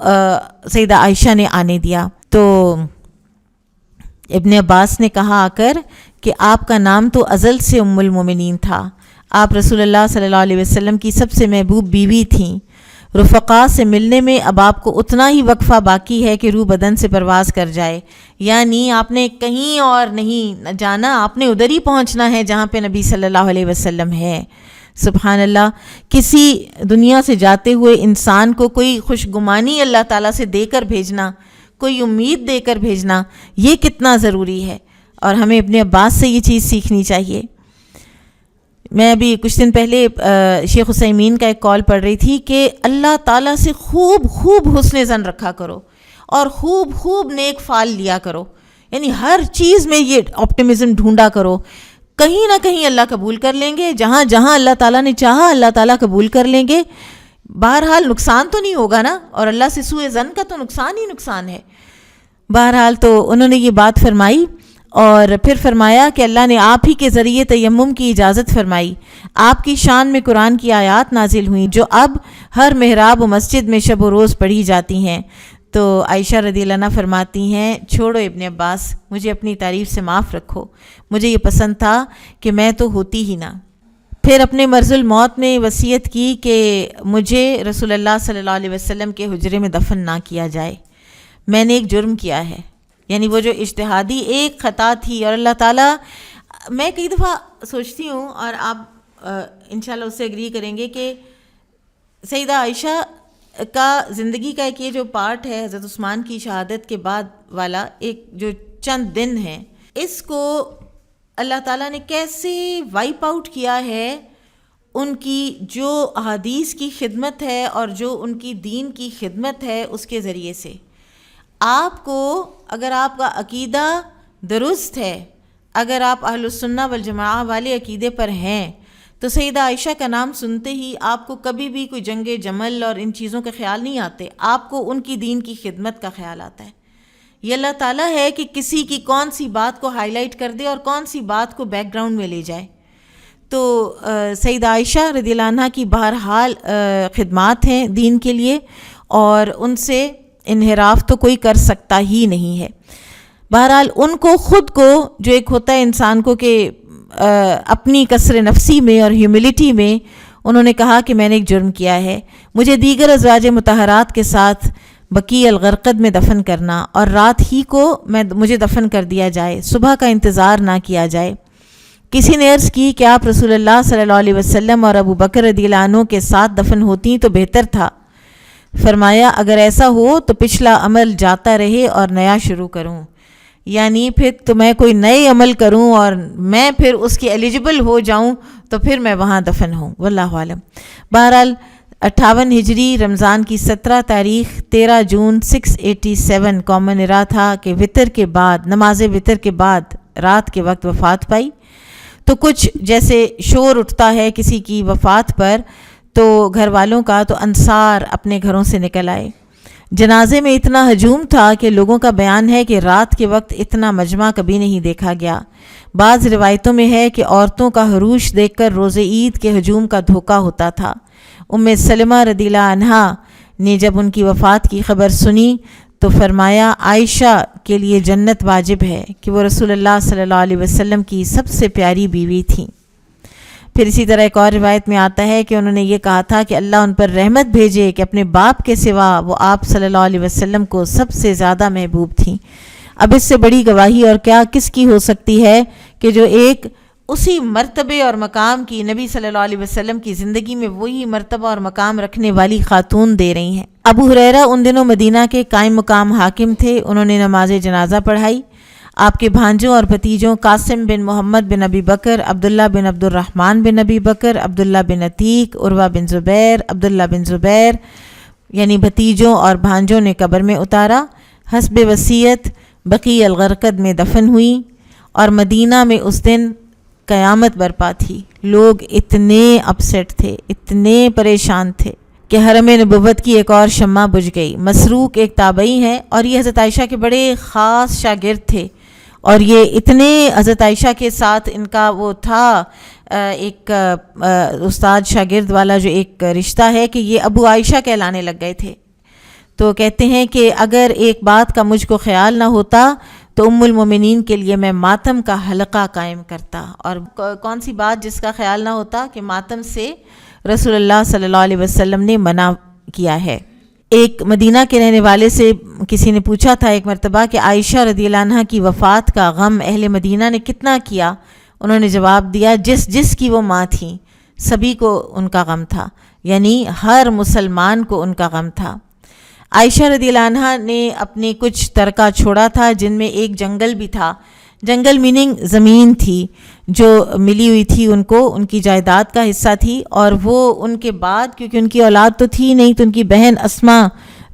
سیدہ عائشہ نے آنے دیا۔ تو ابن عباس نے کہا آ کر کہ آپ کا نام تو ازل سے ام المومنین تھا، آپ رسول اللہ صلی اللہ علیہ وسلم کی سب سے محبوب بیوی تھیں، رفقا سے ملنے میں اب آپ کو اتنا ہی وقفہ باقی ہے کہ روح بدن سے پرواز کر جائے، یعنی آپ نے کہیں اور نہیں جانا، آپ نے ادھر ہی پہنچنا ہے جہاں پہ نبی صلی اللہ علیہ وسلم ہے۔ سبحان اللہ، کسی دنیا سے جاتے ہوئے انسان کو کوئی خوشگمانی اللہ تعالیٰ سے دے کر بھیجنا، کوئی امید دے کر بھیجنا، یہ کتنا ضروری ہے، اور ہمیں اپنے عباس سے یہ چیز سیکھنی چاہیے۔ میں ابھی کچھ دن پہلے شیخ عثیمین کا ایک کال پڑھ رہی تھی کہ اللہ تعالیٰ سے خوب خوب حسن ظن رکھا کرو اور خوب خوب نیک فعل لیا کرو، یعنی ہر چیز میں یہ آپٹیمزم ڈھونڈا کرو، کہیں نہ کہیں اللہ قبول کر لیں گے، جہاں جہاں اللہ تعالیٰ نے چاہا اللہ تعالیٰ قبول کر لیں گے، بہرحال نقصان تو نہیں ہوگا نا، اور اللہ سے سوء ظن کا تو نقصان ہی نقصان ہے۔ بہرحال تو انہوں نے یہ بات فرمائی، اور پھر فرمایا کہ اللہ نے آپ ہی کے ذریعے تیمم کی اجازت فرمائی، آپ کی شان میں قرآن کی آیات نازل ہوئیں جو اب ہر محراب و مسجد میں شب و روز پڑھی جاتی ہیں۔ تو عائشہ رضی اللہ عنہ فرماتی ہیں چھوڑو ابن عباس، مجھے اپنی تعریف سے معاف رکھو، مجھے یہ پسند تھا کہ میں تو ہوتی ہی نہ۔ پھر اپنے مرض الموت میں وصیت کی کہ مجھے رسول اللہ صلی اللہ علیہ وسلم کے حجرے میں دفن نہ کیا جائے، میں نے ایک جرم کیا ہے، یعنی وہ جو اجتہادی ایک خطا تھی، اور اللہ تعالیٰ، میں کئی دفعہ سوچتی ہوں اور آپ انشاءاللہ اس سے اگری کریں گے کہ سیدہ عائشہ کا زندگی کا ایک یہ جو پارٹ ہے حضرت عثمان کی شہادت کے بعد والا ایک جو چند دن ہیں، اس کو اللہ تعالیٰ نے کیسے وائپ آؤٹ کیا ہے، ان کی جو احادیث کی خدمت ہے اور جو ان کی دین کی خدمت ہے اس کے ذریعے سے۔ آپ کو اگر آپ کا عقیدہ درست ہے، اگر آپ اہل السنہ والجماعہ والے عقیدے پر ہیں، تو سیدہ عائشہ کا نام سنتے ہی آپ کو کبھی بھی کوئی جنگ جمل اور ان چیزوں کے خیال نہیں آتے، آپ کو ان کی دین کی خدمت کا خیال آتا ہے۔ یہ اللہ تعالیٰ ہے کہ کسی کی کون سی بات کو ہائی لائٹ کر دے اور کون سی بات کو بیک گراؤنڈ میں لے جائے۔ تو سیدہ عائشہ رضی اللہ عنہ کی بہرحال خدمات ہیں دین کے لیے، اور ان سے انحراف تو کوئی کر سکتا ہی نہیں ہے۔ بہرحال ان کو خود کو جو ایک ہوتا ہے انسان کو کہ اپنی کسر نفسی میں اور ہیوملٹی میں انہوں نے کہا کہ میں نے ایک جرم کیا ہے، مجھے دیگر ازواج مطہرات کے ساتھ بقیع الغرقد میں دفن کرنا، اور رات ہی کو مجھے دفن کر دیا جائے، صبح کا انتظار نہ کیا جائے۔ کسی نے عرض کی کہ آپ رسول اللہ صلی اللہ علیہ وسلم اور ابو بکر رضی اللہ عنہ کے ساتھ دفن ہوتی تو بہتر تھا۔ فرمایا اگر ایسا ہو تو پچھلا عمل جاتا رہے اور نیا شروع کروں، یعنی پھر تو میں کوئی نئے عمل کروں اور میں پھر اس کی ایلیجبل ہو جاؤں تو پھر میں وہاں دفن ہوں، واللہ عالم۔ بہرحال 58 ہجری رمضان کی 17 تاریخ 13 جون 687 کامن ارا تھا کہ وطر کے بعد، نماز وطر کے بعد رات کے وقت وفات پائی۔ تو کچھ جیسے شور اٹھتا ہے کسی کی وفات پر تو گھر والوں کا، تو انصار اپنے گھروں سے نکل آئے۔ جنازے میں اتنا ہجوم تھا کہ لوگوں کا بیان ہے کہ رات کے وقت اتنا مجمع کبھی نہیں دیکھا گیا۔ بعض روایتوں میں ہے کہ عورتوں کا حروش دیکھ کر روز عید کے ہجوم کا دھوکہ ہوتا تھا۔ سلمہ رضی اللہ عنہا نے جب ان کی وفات کی خبر سنی تو فرمایا عائشہ کے لیے جنت واجب ہے کہ وہ رسول اللہ صلی اللہ علیہ وسلم کی سب سے پیاری بیوی تھیں۔ پھر اسی طرح ایک اور روایت میں آتا ہے کہ انہوں نے یہ کہا تھا کہ اللہ ان پر رحمت بھیجے کہ اپنے باپ کے سوا وہ آپ صلی اللہ علیہ وسلم کو سب سے زیادہ محبوب تھیں۔ اب اس سے بڑی گواہی اور کیا کس کی ہو سکتی ہے کہ جو ایک اسی مرتبے اور مقام کی نبی صلی اللہ علیہ وسلم کی زندگی میں وہی مرتبہ اور مقام رکھنے والی خاتون دے رہی ہیں۔ ابو ہریرہ ان دنوں مدینہ کے قائم مقام حاکم تھے، انہوں نے نماز جنازہ پڑھائی۔ آپ کے بھانجوں اور بھتیجوں قاسم بن محمد بن ابی بکر، عبداللہ بن عبد الرحمن بن ابی بکر، عبداللہ بن عتیق، عروہ بن زبیر، عبداللہ بن زبیر یعنی بھتیجوں اور بھانجوں نے قبر میں اتارا۔ حسب وصیت بقیع الغرقد میں دفن ہوئی اور مدینہ میں اس دن قیامت برپا تھی۔ لوگ اتنے اپسیٹ تھے، اتنے پریشان تھے کہ حرم نبوت کی ایک اور شمع بجھ گئی۔ مسروق ایک تابعی ہیں اور یہ حضرت عائشہ کے بڑے خاص شاگرد تھے، اور یہ اتنے حضرت عائشہ کے ساتھ ان کا وہ تھا ایک استاد شاگرد والا جو ایک رشتہ ہے کہ یہ ابو عائشہ کہلانے لگ گئے تھے۔ تو کہتے ہیں کہ اگر ایک بات کا مجھ کو خیال نہ ہوتا تو ام المومنین کے لیے میں ماتم کا حلقہ قائم کرتا۔ اور کون سی بات جس کا خیال نہ ہوتا کہ ماتم سے رسول اللہ صلی اللہ علیہ وسلم نے منع کیا ہے۔ ایک مدینہ کے رہنے والے سے کسی نے پوچھا تھا ایک مرتبہ کہ عائشہ رضی اللہ عنہا کی وفات کا غم اہل مدینہ نے کتنا کیا؟ انہوں نے جواب دیا جس کی وہ ماں تھیں سبھی کو ان کا غم تھا، یعنی ہر مسلمان کو ان کا غم تھا۔ عائشہ رضی اللہ عنہا نے اپنے کچھ ترکہ چھوڑا تھا جن میں ایک جنگل بھی تھا۔ جنگل میننگ زمین تھی جو ملی ہوئی تھی ان کو، ان کی جائیداد کا حصہ تھی، اور وہ ان کے بعد کیونکہ ان کی اولاد تو تھی نہیں تو ان کی بہن اسما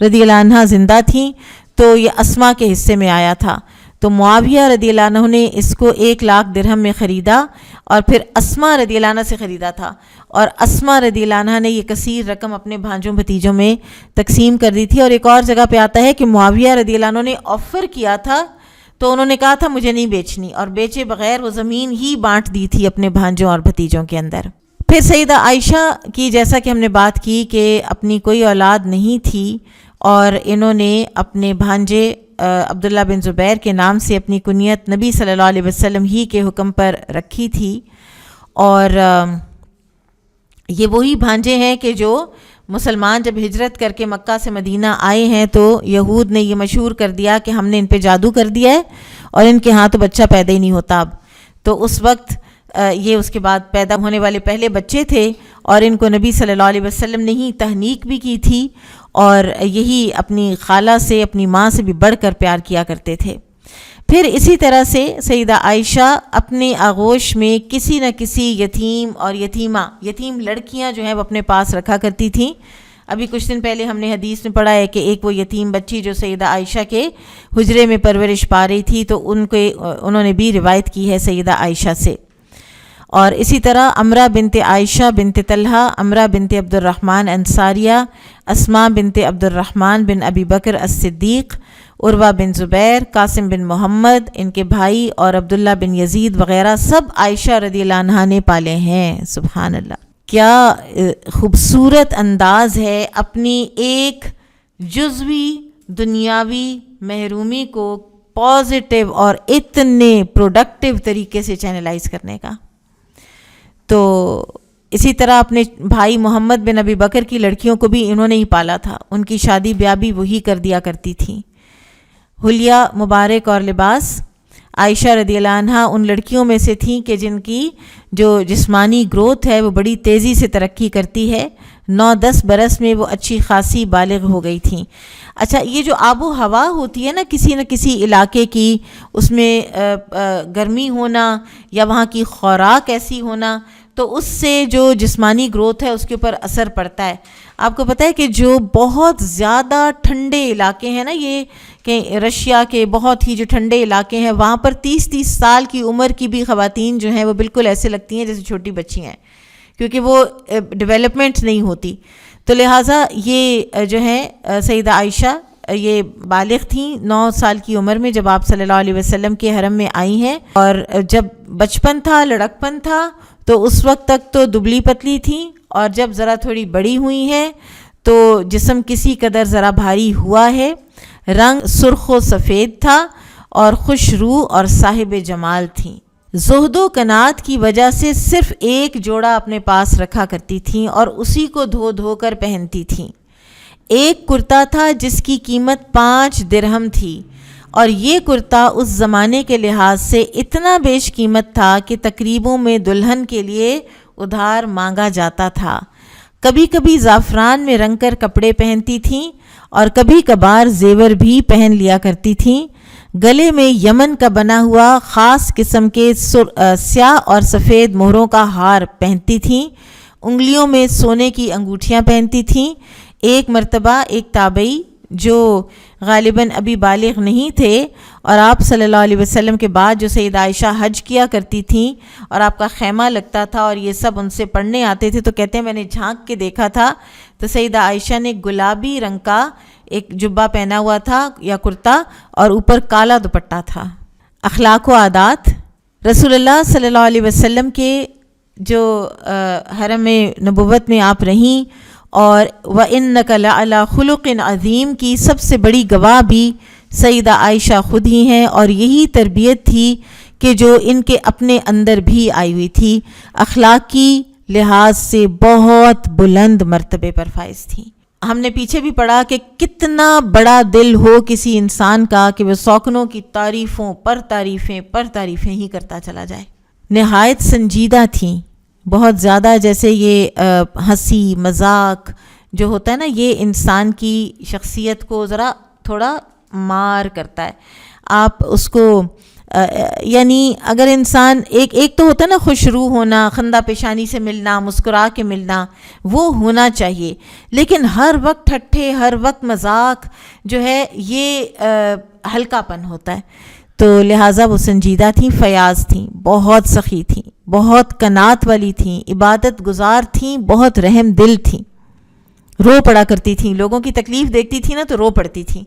رضی اللہ عنہا زندہ تھیں، تو یہ اسما کے حصے میں آیا تھا۔ تو معاویہ رضی اللہ عنہ نے اس کو 1,00,000 درہم میں خریدا اور پھر اسما رضی اللہ عنہ سے خریدا تھا، اور اسما رضی اللہ عنہ نے یہ کثیر رقم اپنے بھانجوں بھتیجوں میں تقسیم کر دی تھی۔ اور ایک اور جگہ پہ آتا ہے کہ معاویہ رضی اللہ عنہ نے آفر کیا تھا تو انہوں نے کہا تھا مجھے نہیں بیچنی، اور بیچے بغیر وہ زمین ہی بانٹ دی تھی اپنے بھانجوں اور بھتیجوں کے اندر۔ پھر سیدہ عائشہ کی جیسا کہ ہم نے بات کی کہ اپنی کوئی اولاد نہیں تھی، اور انہوں نے اپنے بھانجے عبداللہ بن زبیر کے نام سے اپنی کنیت نبی صلی اللہ علیہ وسلم ہی کے حکم پر رکھی تھی۔ اور یہ وہی بھانجے ہیں کہ جو مسلمان جب ہجرت کر کے مکہ سے مدینہ آئے ہیں تو یہود نے یہ مشہور کر دیا کہ ہم نے ان پہ جادو کر دیا ہے اور ان کے ہاں تو بچہ پیدا ہی نہیں ہوتا اب۔ تو اس وقت یہ اس کے بعد پیدا ہونے والے پہلے بچے تھے، اور ان کو نبی صلی اللہ علیہ وسلم نے ہی تحنیک بھی کی تھی، اور یہی اپنی خالہ سے اپنی ماں سے بھی بڑھ کر پیار کیا کرتے تھے۔ پھر اسی طرح سے سیدہ عائشہ اپنے آغوش میں کسی نہ کسی یتیم اور یتیم لڑکیاں جو ہیں وہ اپنے پاس رکھا کرتی تھیں۔ ابھی کچھ دن پہلے ہم نے حدیث میں پڑھا ہے کہ ایک وہ یتیم بچی جو سیدہ عائشہ کے حجرے میں پرورش پا رہی تھی، تو انہوں نے بھی روایت کی ہے سیدہ عائشہ سے۔ اور اسی طرح امرہ بنت عائشہ بنت طلحہ، امرہ بنت عبد الرحمن انصاریہ، اسماء بنت عبد الرحمن بن ابی بکر الصدیق، عروہ بن زبیر، قاسم بن محمد ان کے بھائی، اور عبداللہ بن یزید وغیرہ سب عائشہ رضی اللہ عنہا نے پالے ہیں۔ سبحان اللہ، کیا خوبصورت انداز ہے اپنی ایک جزوی دنیاوی محرومی کو پازیٹیو اور اتنے پروڈکٹیو طریقے سے چینلائز کرنے کا۔ تو اسی طرح اپنے بھائی محمد بن ابی بکر کی لڑکیوں کو بھی انہوں نے ہی پالا تھا، ان کی شادی بیاہ بھی وہی کر دیا کرتی تھیں۔ حلیہ مبارک اور لباس، عائشہ رضی اللہ عنہا ان لڑکیوں میں سے تھیں کہ جن کی جو جسمانی گروتھ ہے وہ بڑی تیزی سے ترقی کرتی ہے. 9-10 برس میں وہ اچھی خاصی بالغ ہو گئی تھیں. اچھا، یہ جو آب و ہوا ہوتی ہے نا کسی علاقے کی، اس میں گرمی ہونا یا وہاں کی خوراک ایسی ہونا، تو اس سے جو جسمانی گروتھ ہے اس کے اوپر اثر پڑتا ہے. آپ کو پتہ ہے کہ جو بہت زیادہ ٹھنڈے علاقے ہیں نا، یہ کہ رشیا کے بہت ہی جو ٹھنڈے علاقے ہیں، وہاں پر 30 سال کی عمر کی بھی خواتین جو ہیں وہ بالکل ایسے لگتی ہیں جیسے چھوٹی بچی ہیں، کیونکہ وہ ڈیولپمنٹ نہیں ہوتی. تو لہٰذا یہ جو ہے سیدہ عائشہ یہ بالغ تھیں 9 سال کی عمر میں جب آپ صلی اللہ علیہ وسلم کے حرم میں آئی ہیں. اور جب بچپن تھا، لڑکپن تھا، تو اس وقت تک تو دبلی پتلی تھیں، اور جب ذرا تھوڑی بڑی ہوئی ہیں تو جسم کسی قدر ذرا بھاری ہوا ہے. رنگ سرخ و سفید تھا اور خوش روح اور صاحب جمال تھیں. زہد و قناعت کی وجہ سے صرف ایک جوڑا اپنے پاس رکھا کرتی تھیں اور اسی کو دھو دھو کر پہنتی تھیں. ایک کرتا تھا جس کی قیمت 5 درہم تھی، اور یہ کرتا اس زمانے کے لحاظ سے اتنا بیش قیمت تھا کہ تقریبوں میں دلہن کے لیے ادھار مانگا جاتا تھا. کبھی کبھی زعفران میں رنگ کر کپڑے پہنتی تھیں اور کبھی کبھار زیور بھی پہن لیا کرتی تھیں. گلے میں یمن کا بنا ہوا خاص قسم کے سیاہ اور سفید مہروں کا ہار پہنتی تھیں. انگلیوں میں سونے کی انگوٹھیاں پہنتی تھیں. ایک مرتبہ ایک تابعی جو غالباً ابھی بالغ نہیں تھے اور آپ صلی اللہ علیہ وسلم کے بعد جو سیدہ عائشہ حج کیا کرتی تھیں اور آپ کا خیمہ لگتا تھا اور یہ سب ان سے پڑھنے آتے تھے، تو کہتے ہیں میں نے جھانک کے دیکھا تھا تو سیدہ عائشہ نے گلابی رنگ کا ایک جبہ پہنا ہوا تھا یا کرتا، اور اوپر کالا دوپٹہ تھا. اخلاق و عادات. رسول اللہ صلی اللہ علیہ وسلم کے جو حرم نبوت میں آپ رہیں، اور وَإِنَّكَ لَعَلَىٰ خُلُقٍ عَظِيمٍ کی سب سے بڑی گواہ بھی سیدہ عائشہ خود ہی ہیں، اور یہی تربیت تھی کہ جو ان کے اپنے اندر بھی آئی ہوئی تھی. اخلاقی لحاظ سے بہت بلند مرتبے پر فائز تھیں. ہم نے پیچھے بھی پڑھا کہ کتنا بڑا دل ہو کسی انسان کا کہ وہ سوکنوں کی تعریفوں پر تعریفیں ہی کرتا چلا جائے. نہایت سنجیدہ تھیں، بہت زیادہ. جیسے یہ ہنسی مذاق جو ہوتا ہے نا، یہ انسان کی شخصیت کو ذرا تھوڑا مار کرتا ہے. آپ اس کو یعنی اگر انسان ایک تو ہوتا ہے نا خوش روح ہونا، خندہ پیشانی سے ملنا، مسکرا کے ملنا، وہ ہونا چاہیے، لیکن ہر وقت ٹھٹھے، ہر وقت مذاق جو ہے یہ ہلکا پن ہوتا ہے. تو لہٰذا وہ سنجیدہ تھیں، فیاض تھیں، بہت سخی تھیں، بہت قناعت والی تھیں، عبادت گزار تھیں، بہت رحم دل تھیں. رو پڑا کرتی تھیں، لوگوں کی تکلیف دیکھتی تھیں نا تو رو پڑتی تھیں.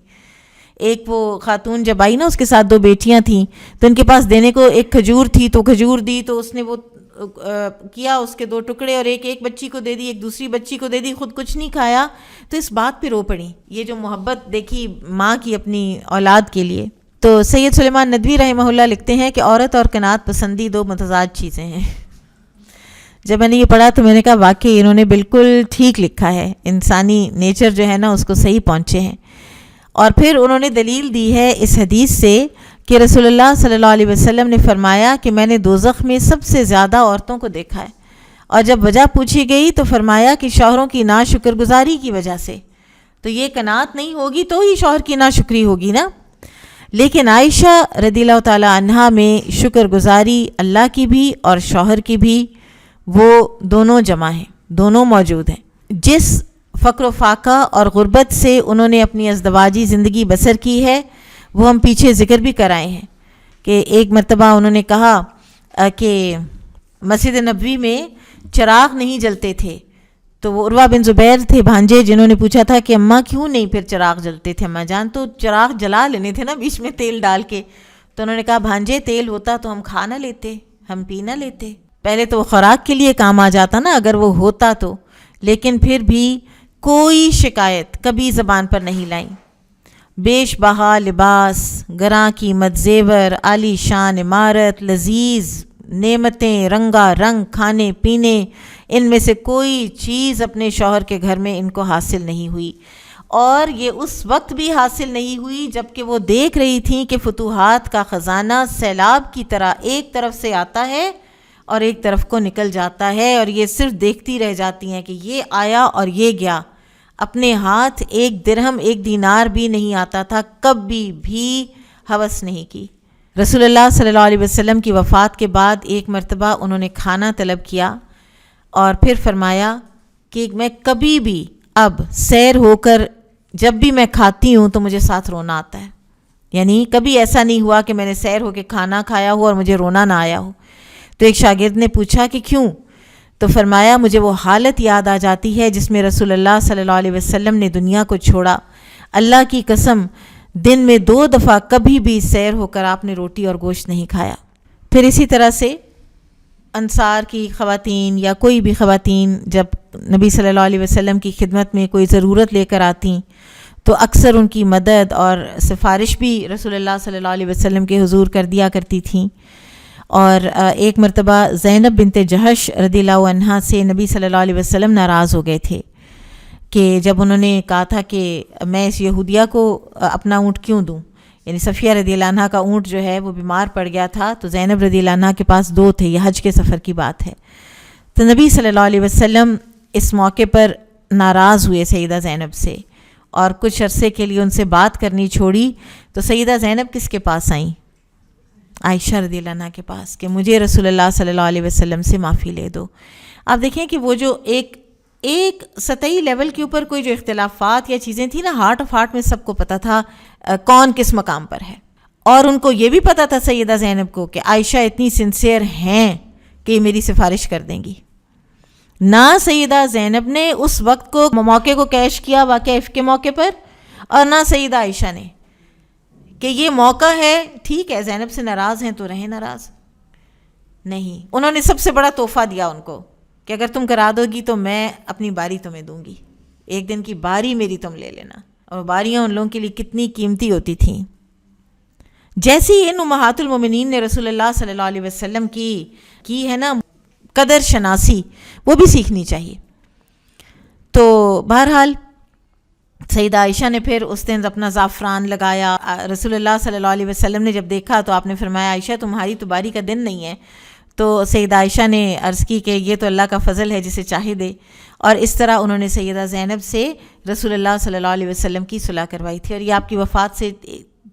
ایک وہ خاتون جب آئی نا، اس کے ساتھ 2 بیٹیاں تھیں، تو ان کے پاس دینے کو ایک کھجور تھی، تو کھجور دی تو اس نے وہ کیا، اس کے 2 ٹکڑے، اور ایک بچی کو دے دی، ایک دوسری بچی کو دے دی، خود کچھ نہیں کھایا. تو اس بات پہ رو پڑی. یہ جو محبت دیکھی ماں کی اپنی اولاد کے لیے. تو سید سلیمان ندوی رحمہ اللہ لکھتے ہیں کہ عورت اور قناعت پسندی 2 متضاد چیزیں ہیں. جب میں نے یہ پڑھا تو میں نے کہا واقعی انہوں نے بالکل ٹھیک لکھا ہے، انسانی نیچر جو ہے نا اس کو صحیح پہنچے ہیں. اور پھر انہوں نے دلیل دی ہے اس حدیث سے کہ رسول اللہ صلی اللہ علیہ وسلم نے فرمایا کہ میں نے دوزخ میں سب سے زیادہ عورتوں کو دیکھا ہے. اور جب وجہ پوچھی گئی تو فرمایا کہ شوہروں کی ناشکر گزاری کی وجہ سے. تو یہ قناعت نہیں ہوگی تو ہی شوہر کی ناشکری ہوگی نا. لیکن عائشہ رضی اللہ تعالی عنہا میں شکر گزاری اللہ کی بھی اور شوہر کی بھی، وہ دونوں جمع ہیں، دونوں موجود ہیں. جس فقر و فاقہ اور غربت سے انہوں نے اپنی ازدواجی زندگی بسر کی ہے وہ ہم پیچھے ذکر بھی کرائے ہیں کہ ایک مرتبہ انہوں نے کہا کہ مسجد نبوی میں چراغ نہیں جلتے تھے. تو وہ عروہ بن زبیر تھے بھانجے، جنہوں نے پوچھا تھا کہ اماں کیوں نہیں پھر چراغ جلتے تھے؟ اماں جان تو چراغ جلا لینے تھے نا بیچ میں تیل ڈال کے. تو انہوں نے کہا بھانجے تیل ہوتا تو ہم کھا نہ لیتے، ہم پی نہ لیتے. پہلے تو وہ خوراک کے لیے کام آ جاتا نا اگر وہ ہوتا تو، لیکن پھر بھی کوئی شکایت کبھی زبان پر نہیں لائیں. بیش بہا لباس، گراں قیمت زیور، عالی شان عمارت، لذیذ نعمتیں، رنگا رنگ کھانے پینے، ان میں سے کوئی چیز اپنے شوہر کے گھر میں ان کو حاصل نہیں ہوئی. اور یہ اس وقت بھی حاصل نہیں ہوئی جب کہ وہ دیکھ رہی تھیں کہ فتوحات کا خزانہ سیلاب کی طرح ایک طرف سے آتا ہے اور ایک طرف کو نکل جاتا ہے، اور یہ صرف دیکھتی رہ جاتی ہیں کہ یہ آیا اور یہ گیا. اپنے ہاتھ ایک درہم ایک دینار بھی نہیں آتا تھا، کبھی بھی ہوس نہیں کی. رسول اللہ صلی اللہ علیہ وسلم کی وفات کے بعد ایک مرتبہ انہوں نے کھانا طلب کیا اور پھر فرمایا کہ میں کبھی بھی اب سیر ہو کر جب بھی میں کھاتی ہوں تو مجھے ساتھ رونا آتا ہے. یعنی کبھی ایسا نہیں ہوا کہ میں نے سیر ہو کے کھانا کھایا ہو اور مجھے رونا نہ آیا ہو. تو ایک شاگرد نے پوچھا کہ کیوں؟ تو فرمایا مجھے وہ حالت یاد آ جاتی ہے جس میں رسول اللہ صلی اللہ علیہ وسلم نے دنیا کو چھوڑا. اللہ کی قسم دن میں 2 دفعہ کبھی بھی سیر ہو کر آپ نے روٹی اور گوشت نہیں کھایا. پھر اسی طرح سے انصار کی خواتین یا کوئی بھی خواتین جب نبی صلی اللہ علیہ وسلم کی خدمت میں کوئی ضرورت لے کر آتیں تو اکثر ان کی مدد اور سفارش بھی رسول اللہ صلی اللہ علیہ وسلم کے حضور کر دیا کرتی تھیں. اور ایک مرتبہ زینب بنت جہش رضی اللہ عنہا سے نبی صلی اللہ علیہ وسلم ناراض ہو گئے تھے کہ جب انہوں نے کہا تھا کہ میں اس یہودیہ کو اپنا اونٹ کیوں دوں، یعنی صفیہ رضی اللہ عنہ کا اونٹ جو ہے وہ بیمار پڑ گیا تھا تو زینب رضی اللہ عنہ کے پاس 2 تھے، یہ حج کے سفر کی بات ہے. تو نبی صلی اللہ علیہ وسلم اس موقع پر ناراض ہوئے سیدہ زینب سے اور کچھ عرصے کے لیے ان سے بات کرنی چھوڑی. تو سیدہ زینب کس کے پاس آئیں؟ عائشہ رضی اللہ عنہ کے پاس کہ مجھے رسول اللہ صلی اللہ علیہ وسلم سے معافی لے دو. آپ دیکھیں کہ وہ جو ایک سطحی لیول کے اوپر کوئی جو اختلافات یا چیزیں تھیں نا، ہارٹ آف ہارٹ میں سب کو پتہ تھا کون کس مقام پر ہے. اور ان کو یہ بھی پتہ تھا سیدہ زینب کو کہ عائشہ اتنی سنسیئر ہیں کہ یہ میری سفارش کر دیں گی. نہ سیدہ زینب نے اس وقت کو موقع کو کیش کیا واقعہ عفق کے موقع پر، اور نہ سیدہ عائشہ نے کہ یہ موقع ہے، ٹھیک ہے زینب سے ناراض ہیں تو رہیں ناراض. نہیں، انہوں نے سب سے بڑا تحفہ دیا ان کو کہ اگر تم کرا دو گی تو میں اپنی باری تمہیں دوں گی، ایک دن کی باری میری تم لے لینا. اور باریاں ان لوگوں کے لیے کتنی قیمتی ہوتی تھیں. جیسی ان امہات المومنین نے رسول اللہ صلی اللہ علیہ وسلم کی ہے نا قدر شناسی، وہ بھی سیکھنی چاہیے. تو بہرحال سیدہ عائشہ نے پھر اس دن اپنا زعفران لگایا. رسول اللہ صلی اللہ علیہ وسلم نے جب دیکھا تو آپ نے فرمایا عائشہ تمہاری تو باری کا دن نہیں ہے. تو سیدہ عائشہ نے عرض کی کہ یہ تو اللہ کا فضل ہے جسے چاہے دے. اور اس طرح انہوں نے سیدہ زینب سے رسول اللہ صلی اللہ علیہ وسلم کی صلح کروائی تھی. اور یہ آپ کی وفات سے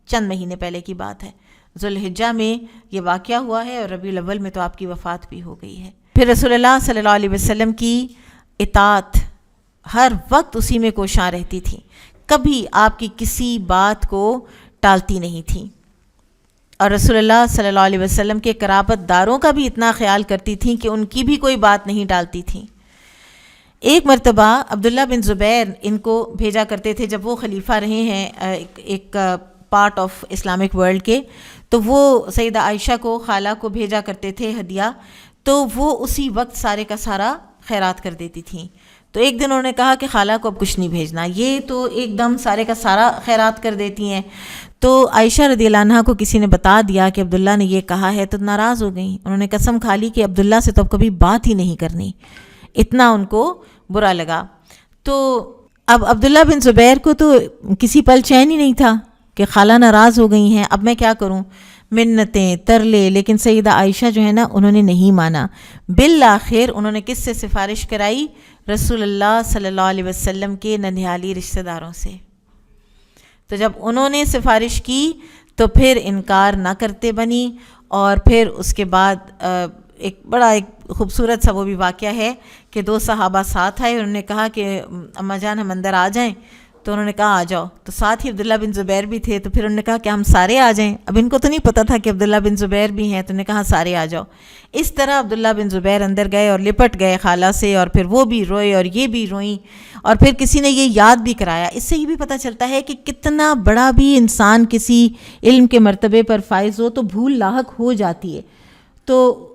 چند مہینے پہلے کی بات ہے، ذوالحجہ میں یہ واقعہ ہوا ہے اور ربیع الاول میں تو آپ کی وفات بھی ہو گئی ہے. پھر رسول اللہ صلی اللہ علیہ وسلم کی اطاعت ہر وقت اسی میں کوشاں رہتی تھی، کبھی آپ کی کسی بات کو ٹالتی نہیں تھیں. اور رسول اللہ صلی اللہ علیہ وسلم کے قرابت داروں کا بھی اتنا خیال کرتی تھیں کہ ان کی بھی کوئی بات نہیں ٹالتی تھیں. ایک مرتبہ عبداللہ بن زبیر ان کو بھیجا کرتے تھے جب وہ خلیفہ رہے ہیں ایک پارٹ آف اسلامک ورلڈ کے، تو وہ سیدہ عائشہ کو خالہ کو بھیجا کرتے تھے ہدیہ، تو وہ اسی وقت سارے کا سارا خیرات کر دیتی تھیں. تو ایک دن انہوں نے کہا کہ خالہ کو اب کچھ نہیں بھیجنا، یہ تو ایک دم سارے کا سارا خیرات کر دیتی ہیں. تو عائشہ رضی اللہ عنہا کو کسی نے بتا دیا کہ عبداللہ نے یہ کہا ہے، تو ناراض ہو گئیں. انہوں نے قسم کھا لی کہ عبداللہ سے تو اب کبھی بات ہی نہیں کرنی، اتنا ان کو برا لگا. تو اب عبداللہ بن زبیر کو تو کسی پل چین ہی نہیں تھا کہ خالہ ناراض ہو گئی ہیں، اب میں کیا کروں، منتیں ترلے. لیکن سیدہ عائشہ جو ہے نا انہوں نے نہیں مانا. بالآخر انہوں نے کس سے سفارش کرائی؟ رسول اللہ صلی اللہ علیہ وسلم کے ننھیالی رشتہ داروں سے. تو جب انہوں نے سفارش کی تو پھر انکار نہ کرتے بنی. اور پھر اس کے بعد ایک خوبصورت سا وہ بھی واقعہ ہے کہ 2 صحابہ ساتھ آئے، انہوں نے کہا کہ اماں جان ہم اندر آ جائیں، تو انہوں نے کہا آ جاؤ. تو ساتھ ہی عبداللہ بن زبیر بھی تھے، تو پھر انہوں نے کہا کہ ہم سارے آ جائیں. اب ان کو تو نہیں پتہ تھا کہ عبداللہ بن زبیر بھی ہیں، تو انہوں نے کہا سارے آ جاؤ. اس طرح عبداللہ بن زبیر اندر گئے اور لپٹ گئے خالہ سے، اور پھر وہ بھی روئے اور یہ بھی روئیں. اور پھر کسی نے یہ یاد بھی کرایا. اس سے یہ بھی پتہ چلتا ہے کہ کتنا بڑا بھی انسان کسی علم کے مرتبے پر فائز ہو تو بھول لاحق ہو جاتی ہے. تو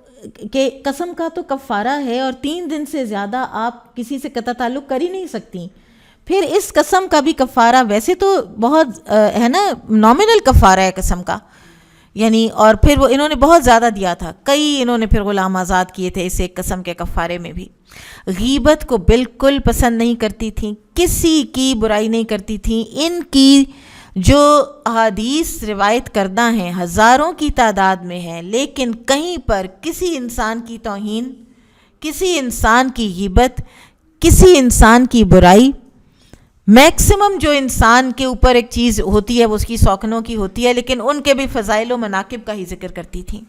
کہ قسم کا تو کفارہ ہے، اور 3 دن سے زیادہ آپ کسی سے قطع تعلق کر ہی نہیں سکتی. پھر اس قسم کا بھی کفارہ ویسے تو بہت ہے نا، نامنل کفارہ ہے قسم کا، یعنی اور پھر وہ انہوں نے بہت زیادہ دیا تھا، کئی انہوں نے پھر غلام آزاد کیے تھے اس ایک قسم کے کفارے میں بھی۔ غیبت کو بالکل پسند نہیں کرتی تھیں، کسی کی برائی نہیں کرتی تھیں۔ ان کی جو احادیث روایت کردہ ہیں ہزاروں کی تعداد میں ہیں، لیکن کہیں پر کسی انسان کی توہین، کسی انسان کی غیبت، کسی انسان کی برائی، میکسیمم جو انسان کے اوپر ایک چیز ہوتی ہے وہ اس کی سوکنوں کی ہوتی ہے، لیکن ان کے بھی فضائل و مناقب کا ہی ذکر کرتی تھیں۔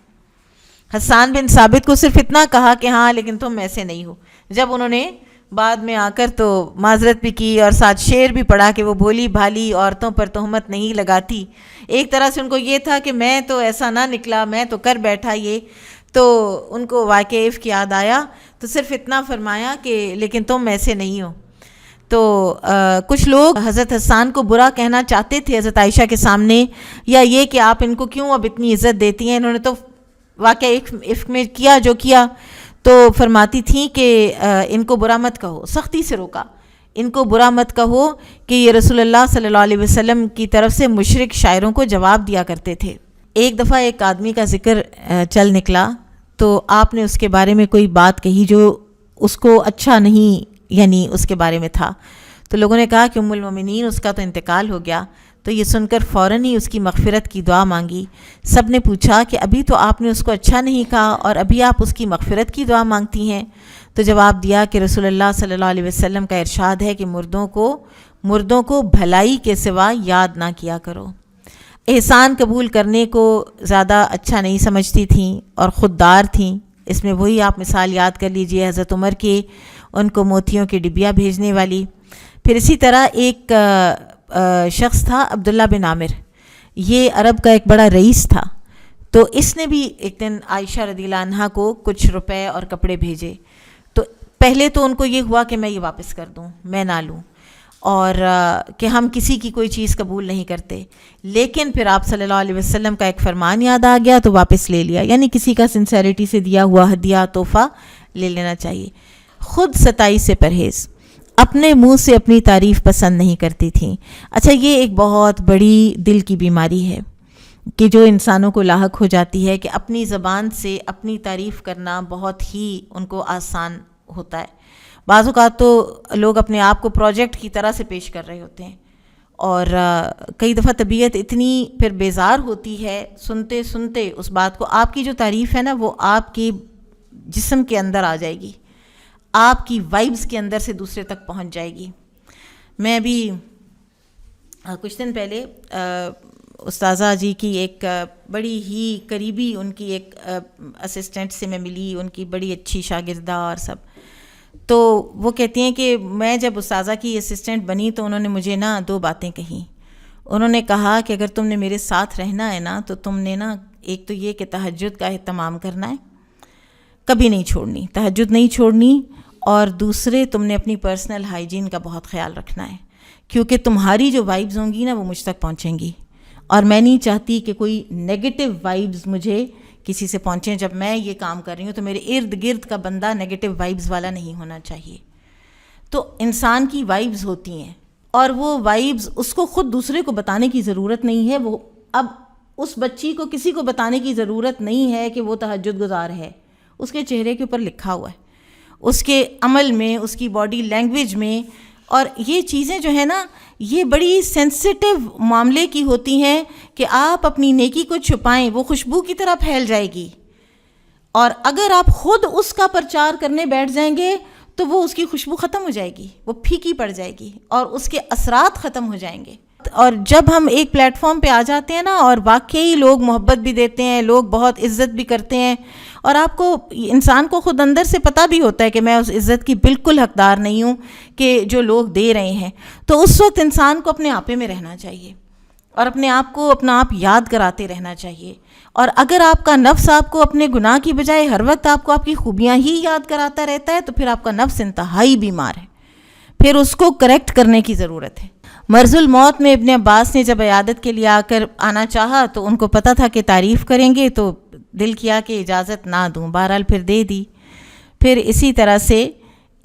حسان بن ثابت کو صرف اتنا کہا کہ ہاں لیکن تم ایسے نہیں ہو، جب انہوں نے بعد میں آ کر تو معذرت بھی کی اور ساتھ شعر بھی پڑھا کہ وہ بھولی بھالی عورتوں پر تہمت نہیں لگاتی۔ ایک طرح سے ان کو یہ تھا کہ میں تو ایسا نہ نکلا، میں تو کر بیٹھا یہ، تو ان کو واقعہ کی یاد آیا تو صرف اتنا فرمایا کہ لیکن تم ایسے نہیں ہو۔ تو کچھ لوگ حضرت حسان کو برا کہنا چاہتے تھے حضرت عائشہ کے سامنے، یا یہ کہ آپ ان کو کیوں اب اتنی عزت دیتی ہیں، انہوں نے تو واقعہ عفق میں کیا جو کیا، تو فرماتی تھیں کہ ان کو برا مت کہو، سختی سے روکا، ان کو برا مت کہو کہ یہ رسول اللہ صلی اللہ علیہ وسلم کی طرف سے مشرک شاعروں کو جواب دیا کرتے تھے۔ ایک دفعہ ایک آدمی کا ذکر چل نکلا تو آپ نے اس کے بارے میں کوئی بات کہی جو اس کو اچھا نہیں، یعنی اس کے بارے میں تھا، تو لوگوں نے کہا کہ ام المومنین اس کا تو انتقال ہو گیا، تو یہ سن کر فوراً ہی اس کی مغفرت کی دعا مانگی۔ سب نے پوچھا کہ ابھی تو آپ نے اس کو اچھا نہیں کہا اور ابھی آپ اس کی مغفرت کی دعا مانگتی ہیں؟ تو جواب دیا کہ رسول اللہ صلی اللہ علیہ وسلم کا ارشاد ہے کہ مردوں کو بھلائی کے سوا یاد نہ کیا کرو۔ احسان قبول کرنے کو زیادہ اچھا نہیں سمجھتی تھیں اور خوددار تھیں۔ اس میں وہی آپ مثال یاد کر لیجئے حضرت عمر کی، ان کو موتیوں کی ڈبیا بھیجنے والی۔ پھر اسی طرح ایک شخص تھا عبداللہ بن عامر، یہ عرب کا ایک بڑا رئیس تھا، تو اس نے بھی ایک دن عائشہ رضی اللہ عنہا کو کچھ روپے اور کپڑے بھیجے۔ تو پہلے تو ان کو یہ ہوا کہ میں یہ واپس کر دوں، میں نہ لوں، اور کہ ہم کسی کی کوئی چیز قبول نہیں کرتے، لیکن پھر آپ صلی اللہ علیہ وسلم کا ایک فرمان یاد آ گیا تو واپس لے لیا، یعنی کسی کا سنسیریٹی سے دیا ہوا ہدیہ تحفہ لے لینا چاہیے۔ خود ستائی سے پرہیز، اپنے منہ سے اپنی تعریف پسند نہیں کرتی تھیں۔ اچھا، یہ ایک بہت بڑی دل کی بیماری ہے کہ جو انسانوں کو لاحق ہو جاتی ہے کہ اپنی زبان سے اپنی تعریف کرنا بہت ہی ان کو آسان ہوتا ہے۔ بعض اوقات تو لوگ اپنے آپ کو پروجیکٹ کی طرح سے پیش کر رہے ہوتے ہیں، اور کئی دفعہ طبیعت اتنی پھر بیزار ہوتی ہے سنتے سنتے اس بات کو، آپ کی جو تعریف ہے نا وہ آپ کے جسم کے اندر آ جائے گی، آپ کی وائبز کے اندر سے دوسرے تک پہنچ جائے گی۔ میں ابھی کچھ دن پہلے استاذہ جی کی ایک بڑی ہی قریبی ان کی ایک اسسٹنٹ سے میں ملی، ان کی بڑی اچھی شاگردہ اور سب، تو وہ کہتی ہیں کہ میں جب استاذہ کی اسسٹنٹ بنی تو انہوں نے مجھے نا 2 باتیں کہیں۔ انہوں نے کہا کہ اگر تم نے میرے ساتھ رہنا ہے نا تو تم نے نا ایک تو یہ کہ تہجد کا اہتمام کرنا ہے، کبھی نہیں چھوڑنی، تہجد نہیں چھوڑنی، اور دوسرے تم نے اپنی پرسنل ہائیجین کا بہت خیال رکھنا ہے، کیونکہ تمہاری جو وائبز ہوں گی نا وہ مجھ تک پہنچیں گی، اور میں نہیں چاہتی کہ کوئی نیگیٹو وائبز مجھے کسی سے پہنچیں۔ جب میں یہ کام کر رہی ہوں تو میرے ارد گرد کا بندہ نیگیٹو وائبز والا نہیں ہونا چاہیے۔ تو انسان کی وائبز ہوتی ہیں، اور وہ وائبز اس کو خود دوسرے کو بتانے کی ضرورت نہیں ہے، وہ اب اس بچی کو کسی کو بتانے کی ضرورت نہیں ہے کہ وہ تہجد گزار ہے، اس کے چہرے کے اوپر لکھا ہوا ہے، اس کے عمل میں، اس کی باڈی لینگویج میں، اور یہ چیزیں جو ہے نا یہ بڑی سینسیٹیو معاملے کی ہوتی ہیں کہ آپ اپنی نیکی کو چھپائیں، وہ خوشبو کی طرح پھیل جائے گی، اور اگر آپ خود اس کا پرچار کرنے بیٹھ جائیں گے تو وہ اس کی خوشبو ختم ہو جائے گی، وہ پھیکی پڑ جائے گی اور اس کے اثرات ختم ہو جائیں گے۔ اور جب ہم ایک پلیٹ فارم پہ آ جاتے ہیں نا اور واقعی لوگ محبت بھی دیتے ہیں، لوگ بہت عزت بھی کرتے ہیں، اور آپ کو انسان کو خود اندر سے پتہ بھی ہوتا ہے کہ میں اس عزت کی بالکل حقدار نہیں ہوں کہ جو لوگ دے رہے ہیں، تو اس وقت انسان کو اپنے آپے میں رہنا چاہیے اور اپنے آپ کو اپنا آپ یاد کراتے رہنا چاہیے۔ اور اگر آپ کا نفس آپ کو اپنے گناہ کی بجائے ہر وقت آپ کو آپ کی خوبیاں ہی یاد کراتا رہتا ہے تو پھر آپ کا نفس انتہائی بیمار ہے، پھر اس کو کریکٹ کرنے کی ضرورت ہے۔ مرض الموت میں ابن عباس نے جب عیادت کے لیے آنا چاہا تو ان کو پتہ تھا کہ تعریف کریں گے، تو دل کیا کہ اجازت نہ دوں، بہرحال پھر دے دی۔ پھر اسی طرح سے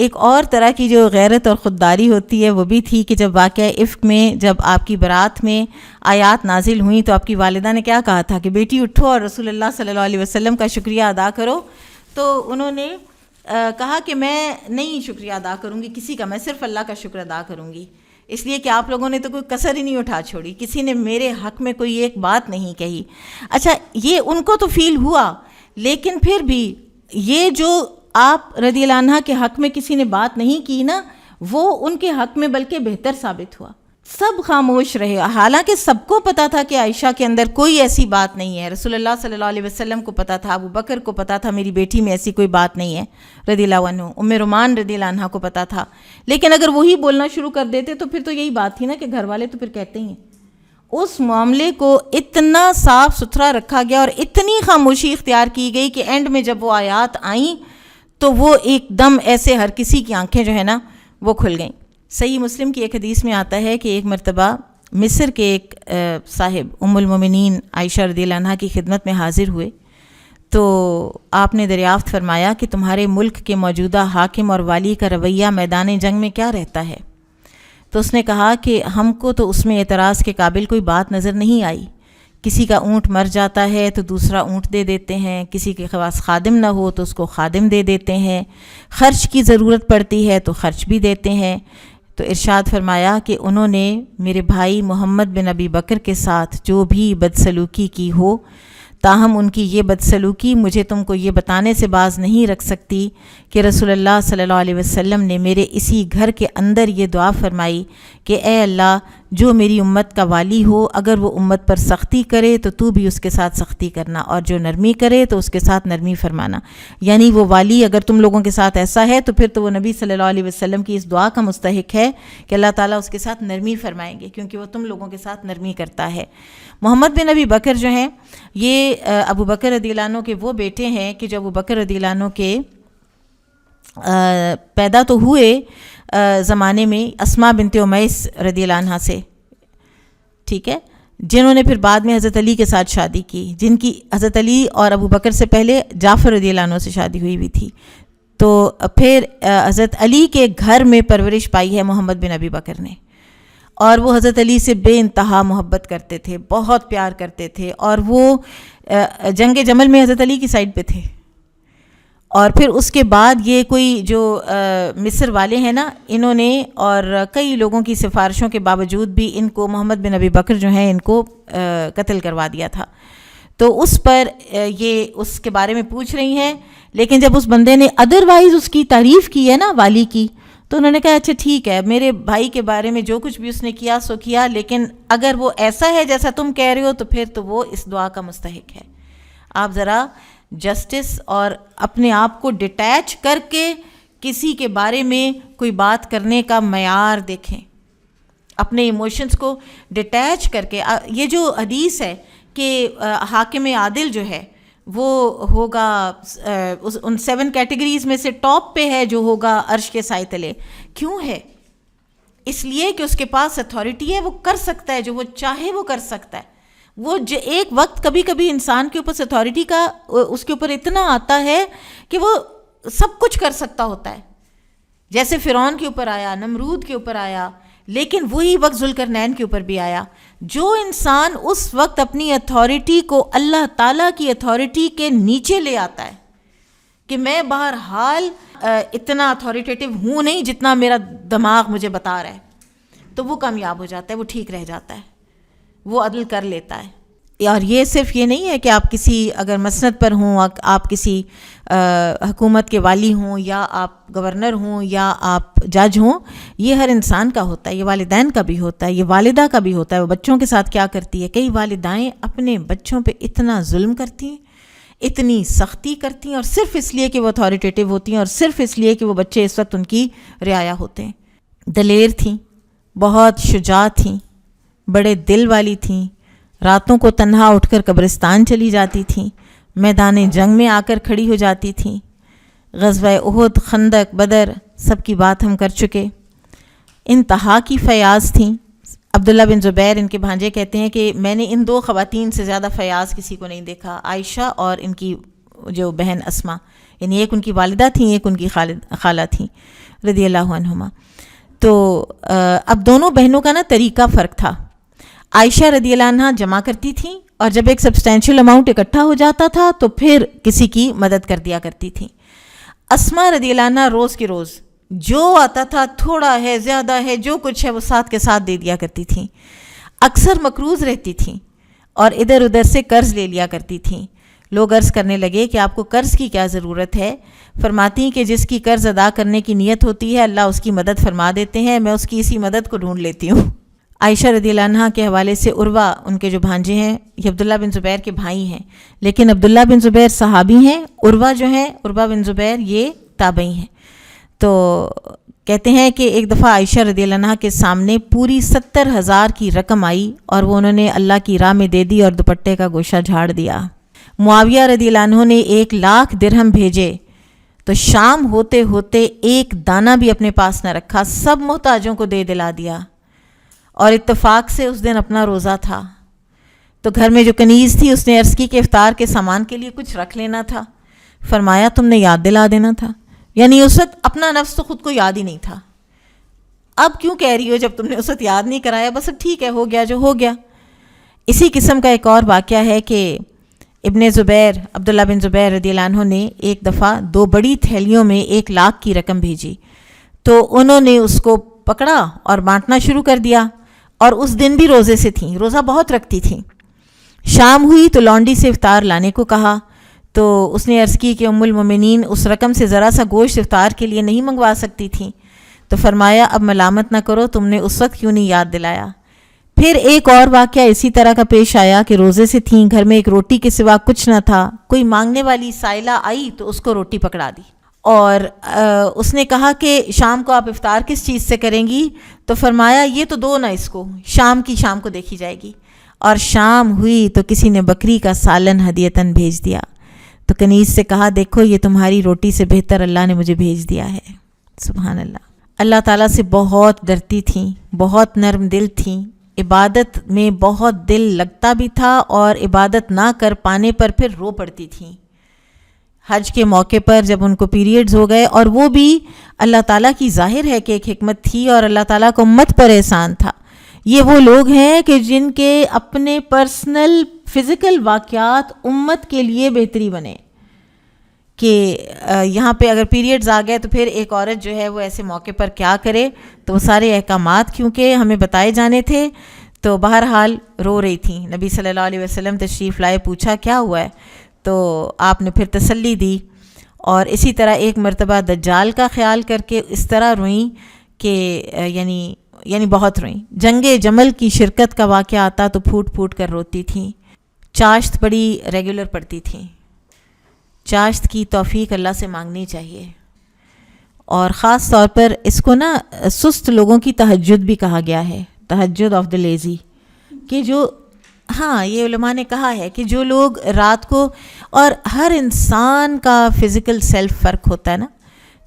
ایک اور طرح کی جو غیرت اور خودداری ہوتی ہے وہ بھی تھی کہ جب واقعہ افک میں جب آپ کی برات میں آیات نازل ہوئیں تو آپ کی والدہ نے کیا کہا تھا کہ بیٹی اٹھو اور رسول اللہ صلی اللہ علیہ وسلم کا شکریہ ادا کرو. تو انہوں نے کہا کہ میں نہیں شکریہ ادا کروں گی کسی کا, میں صرف اللہ کا شکر ادا کروں گی, اس لیے کہ آپ لوگوں نے تو کوئی کسر ہی نہیں اٹھا چھوڑی, کسی نے میرے حق میں کوئی ایک بات نہیں کہی. اچھا یہ ان کو تو فیل ہوا, لیکن پھر بھی یہ جو آپ رضی اللہ عنہ کے حق میں کسی نے بات نہیں کی نا, وہ ان کے حق میں بلکہ بہتر ثابت ہوا. سب خاموش رہے, حالانکہ سب کو پتا تھا کہ عائشہ کے اندر کوئی ایسی بات نہیں ہے. رسول اللہ صلی اللہ علیہ وسلم کو پتا تھا, ابو بکر کو پتا تھا میری بیٹی میں ایسی کوئی بات نہیں ہے رضی اللہ عنہ, ام رومان رضی اللہ عنہ کو پتا تھا. لیکن اگر وہی بولنا شروع کر دیتے تو پھر تو یہی بات تھی نا کہ گھر والے تو پھر کہتے ہی ہیں. اس معاملے کو اتنا صاف ستھرا رکھا گیا اور اتنی خاموشی اختیار کی گئی کہ اینڈ میں جب وہ آیات آئیں تو وہ ایک دم ایسے ہر کسی کی آنکھیں جو ہے نا وہ کھل گئیں. صحیح مسلم کی ایک حدیث میں آتا ہے کہ ایک مرتبہ مصر کے ایک صاحب ام المومنین عائشہ رضی اللہ عنہا کی خدمت میں حاضر ہوئے, تو آپ نے دریافت فرمایا کہ تمہارے ملک کے موجودہ حاکم اور والی کا رویہ میدان جنگ میں کیا رہتا ہے؟ تو اس نے کہا کہ ہم کو تو اس میں اعتراض کے قابل کوئی بات نظر نہیں آئی. کسی کا اونٹ مر جاتا ہے تو دوسرا اونٹ دے دیتے ہیں, کسی کے پاس خادم نہ ہو تو اس کو خادم دے دیتے ہیں, خرچ کی ضرورت پڑتی ہے تو خرچ بھی دیتے ہیں. تو ارشاد فرمایا کہ انہوں نے میرے بھائی محمد بن ابی بکر کے ساتھ جو بھی بدسلوکی کی ہو, تاہم ان کی یہ بدسلوکی مجھے تم کو یہ بتانے سے باز نہیں رکھ سکتی کہ رسول اللہ صلی اللہ علیہ وسلم نے میرے اسی گھر کے اندر یہ دعا فرمائی کہ اے اللہ جو میری امت کا والی ہو, اگر وہ امت پر سختی کرے تو بھی اس کے ساتھ سختی کرنا, اور جو نرمی کرے تو اس کے ساتھ نرمی فرمانا. یعنی وہ والی اگر تم لوگوں کے ساتھ ایسا ہے تو پھر تو وہ نبی صلی اللہ علیہ وسلم کی اس دعا کا مستحق ہے کہ اللہ تعالیٰ اس کے ساتھ نرمی فرمائیں گے, کیونکہ وہ تم لوگوں کے ساتھ نرمی کرتا ہے. محمد بن ابی بکر جو ہیں یہ ابو بکر رضی اللہ عنہ کے وہ بیٹے ہیں کہ جو ابو بکر رضی اللہ عنہ کے پیدا تو ہوئے زمانے میں اسماء بنت امیس رضی اللہ عنہ سے, ٹھیک ہے, جنہوں نے پھر بعد میں حضرت علی کے ساتھ شادی کی, جن کی حضرت علی اور ابو بکر سے پہلے جعفر رضی اللہ عنہ سے شادی ہوئی تھی. تو پھر حضرت علی کے گھر میں پرورش پائی ہے محمد بن ابی بکر نے, اور وہ حضرت علی سے بے انتہا محبت کرتے تھے, بہت پیار کرتے تھے, اور وہ جنگ جمل میں حضرت علی کی سائڈ پہ تھے. اور پھر اس کے بعد یہ کوئی جو مصر والے ہیں نا, انہوں نے اور کئی لوگوں کی سفارشوں کے باوجود بھی ان کو محمد بن ابی بکر جو ہیں ان کو قتل کروا دیا تھا. تو اس پر یہ اس کے بارے میں پوچھ رہی ہیں, لیکن جب اس بندے نے ادروائز اس کی تعریف کی ہے نا والی کی, تو انہوں نے کہا اچھا ٹھیک ہے, میرے بھائی کے بارے میں جو کچھ بھی اس نے کیا سو کیا, لیکن اگر وہ ایسا ہے جیسا تم کہہ رہے ہو تو پھر تو وہ اس دعا کا مستحق ہے. آپ ذرا جسٹس اور اپنے آپ کو ڈیٹیچ کر کے کسی کے بارے میں کوئی بات کرنے کا معیار دیکھیں, اپنے ایموشنز کو ڈیٹیچ کر کے. یہ جو حدیث ہے کہ حاکم عادل جو ہے وہ ہوگا ان 7 کیٹیگریز میں سے ٹاپ پہ ہے جو ہوگا عرش کے سائے تلے. کیوں ہے؟ اس لیے کہ اس کے پاس اتھارٹی ہے, وہ کر سکتا ہے جو وہ چاہے وہ کر سکتا ہے. وہ ایک وقت کبھی کبھی انسان کے اوپر اتھارٹی کا اس کے اوپر اتنا آتا ہے کہ وہ سب کچھ کر سکتا ہوتا ہے, جیسے فرعون کے اوپر آیا, نمرود کے اوپر آیا, لیکن وہی وقت ذوالقرنین کے اوپر بھی آیا. جو انسان اس وقت اپنی اتھارٹی کو اللہ تعالیٰ کی اتھارٹی کے نیچے لے آتا ہے کہ میں بہرحال اتنا اتھارٹیٹیو ہوں نہیں جتنا میرا دماغ مجھے بتا رہا ہے, تو وہ کامیاب ہو جاتا ہے, وہ ٹھیک رہ جاتا ہے, وہ عدل کر لیتا ہے. اور یہ صرف یہ نہیں ہے کہ آپ کسی اگر مسند پر ہوں, آپ کسی حکومت کے والی ہوں, یا آپ گورنر ہوں, یا آپ جج ہوں, یہ ہر انسان کا ہوتا ہے, یہ والدین کا بھی ہوتا ہے, یہ والدہ کا بھی ہوتا ہے. وہ بچوں کے ساتھ کیا کرتی ہے, کئی والدائیں اپنے بچوں پہ اتنا ظلم کرتی ہیں, اتنی سختی کرتی ہیں, اور صرف اس لیے کہ وہ اتھارٹیٹیو ہوتی ہیں, اور صرف اس لیے کہ وہ بچے اس وقت ان کی رعایا ہوتے ہیں. دلیر تھیں, بہت شجاع تھیں, بڑے دل والی تھیں, راتوں کو تنہا اٹھ کر قبرستان چلی جاتی تھیں, میدان جنگ میں آ کر کھڑی ہو جاتی تھیں. غزوہ احد, خندق, بدر سب کی بات ہم کر چکے. انتہا کی فیاض تھیں. عبداللہ بن زبیر ان کے بھانجے کہتے ہیں کہ میں نے ان 2 خواتین سے زیادہ فیاض کسی کو نہیں دیکھا, عائشہ اور ان کی جو بہن اسما، یعنی ایک ان کی والدہ تھیں، ایک ان کی خالہ تھیں رضی اللہ عنہما. تو اب دونوں بہنوں کا نا طریقہ فرق تھا. عائشہ رضی اللہ عنہ جمع کرتی تھیں، اور جب ایک سبسٹینشیل اماؤنٹ اکٹھا ہو جاتا تھا تو پھر کسی کی مدد کر دیا کرتی تھیں. اسما رضی اللہ عنہ روز کے روز جو آتا تھا، تھوڑا ہے زیادہ ہے جو کچھ ہے وہ ساتھ کے ساتھ دے دیا کرتی تھیں. اکثر مقروض رہتی تھیں اور ادھر ادھر سے قرض لے لیا کرتی تھیں. لوگ عرض کرنے لگے کہ آپ کو قرض کی کیا ضرورت ہے؟ فرماتی ہیں کہ جس کی قرض ادا کرنے کی نیت ہوتی ہے اللہ اس کی مدد فرما دیتے ہیں، میں اس کی اسی مدد کو ڈھونڈ لیتی ہوں. عائشہ رضی اللہ عنہ کے حوالے سے عروہ ان کے جو بھانجے ہیں یہ عبداللہ بن زبیر کے بھائی ہیں، لیکن عبداللہ بن زبیر صحابی ہیں، عروہ جو ہیں عروہ بن زبیر یہ تابعی ہیں. تو کہتے ہیں کہ ایک دفعہ عائشہ رضی اللہ عنہ کے سامنے پوری 70,000 کی رقم آئی اور وہ انہوں نے اللہ کی راہ میں دے دی اور دوپٹے کا گوشہ جھاڑ دیا. معاویہ رضی اللہ عنہ نے 1,00,000 درہم بھیجے تو شام ہوتے ہوتے ایک دانہ بھی اپنے پاس نہ رکھا، سب محتاجوں کو دے دلا دیا. اور اتفاق سے اس دن اپنا روزہ تھا تو گھر میں جو کنیز تھی اس نے عرض کی کہ افطار کے سامان کے لیے کچھ رکھ لینا تھا. فرمایا تم نے یاد دلا دینا تھا، یعنی اس وقت اپنا نفس تو خود کو یاد ہی نہیں تھا. اب کیوں کہہ رہی ہو جب تم نے اس وقت یاد نہیں کرایا؟ بس اب ٹھیک ہے، ہو گیا جو ہو گیا. اسی قسم کا ایک اور واقعہ ہے کہ ابن زبیر عبداللہ بن زبیر رضی اللہ عنہ نے ایک دفعہ 2 بڑی تھیلیوں میں 1,00,000 کی رقم بھیجی تو انہوں نے اس کو پکڑا اور بانٹنا شروع کر دیا. اور اس دن بھی روزے سے تھیں، روزہ بہت رکھتی تھیں. شام ہوئی تو لانڈی سے افطار لانے کو کہا تو اس نے عرض کی کہ ام المومنین اس رقم سے ذرا سا گوشت افطار کے لیے نہیں منگوا سکتی تھیں؟ تو فرمایا اب ملامت نہ کرو، تم نے اس وقت کیوں نہیں یاد دلایا. پھر ایک اور واقعہ اسی طرح کا پیش آیا کہ روزے سے تھیں، گھر میں ایک روٹی کے سوا کچھ نہ تھا. کوئی مانگنے والی سائلہ آئی تو اس کو روٹی پکڑا دی اور اس نے کہا کہ شام کو آپ افطار کس چیز سے کریں گی؟ تو فرمایا یہ تو دو نہ، اس کو شام کو دیکھی جائے گی. اور شام ہوئی تو کسی نے بکری کا سالن ہدیتاً بھیج دیا. تو کنیز سے کہا دیکھو یہ تمہاری روٹی سے بہتر اللہ نے مجھے بھیج دیا ہے. سبحان اللہ. اللہ تعالیٰ سے بہت ڈرتی تھیں، بہت نرم دل تھیں، عبادت میں بہت دل لگتا بھی تھا اور عبادت نہ کر پانے پر پھر رو پڑتی تھیں. حج کے موقع پر جب ان کو پیریڈز ہو گئے، اور وہ بھی اللہ تعالیٰ کی ظاہر ہے کہ ایک حکمت تھی اور اللہ تعالیٰ کو امت پر احسان تھا. یہ وہ لوگ ہیں کہ جن کے اپنے پرسنل فزیکل واقعات امت کے لیے بہتری بنے کہ یہاں پہ اگر پیریڈز آ گئے تو پھر ایک عورت جو ہے وہ ایسے موقع پر کیا کرے. تو وہ سارے احکامات کیونکہ ہمیں بتائے جانے تھے تو بہرحال رو رہی تھیں. نبی صلی اللہ علیہ وسلم تشریف لائے، پوچھا کیا ہوا ہے تو آپ نے پھر تسلی دی. اور اسی طرح ایک مرتبہ دجال کا خیال کر کے اس طرح روئیں کہ یعنی بہت روئیں. جنگ جمل کی شرکت کا واقعہ آتا تو پھوٹ پھوٹ کر روتی تھیں. چاشت بڑی ریگولر پڑتی تھیں. چاشت کی توفیق اللہ سے مانگنی چاہیے، اور خاص طور پر اس کو نا سست لوگوں کی تہجد بھی کہا گیا ہے، تہجد آف دا لیزی، کہ جو یہ علماء نے کہا ہے کہ جو لوگ رات کو، اور ہر انسان کا فزیکل سیلف فرق ہوتا ہے نا،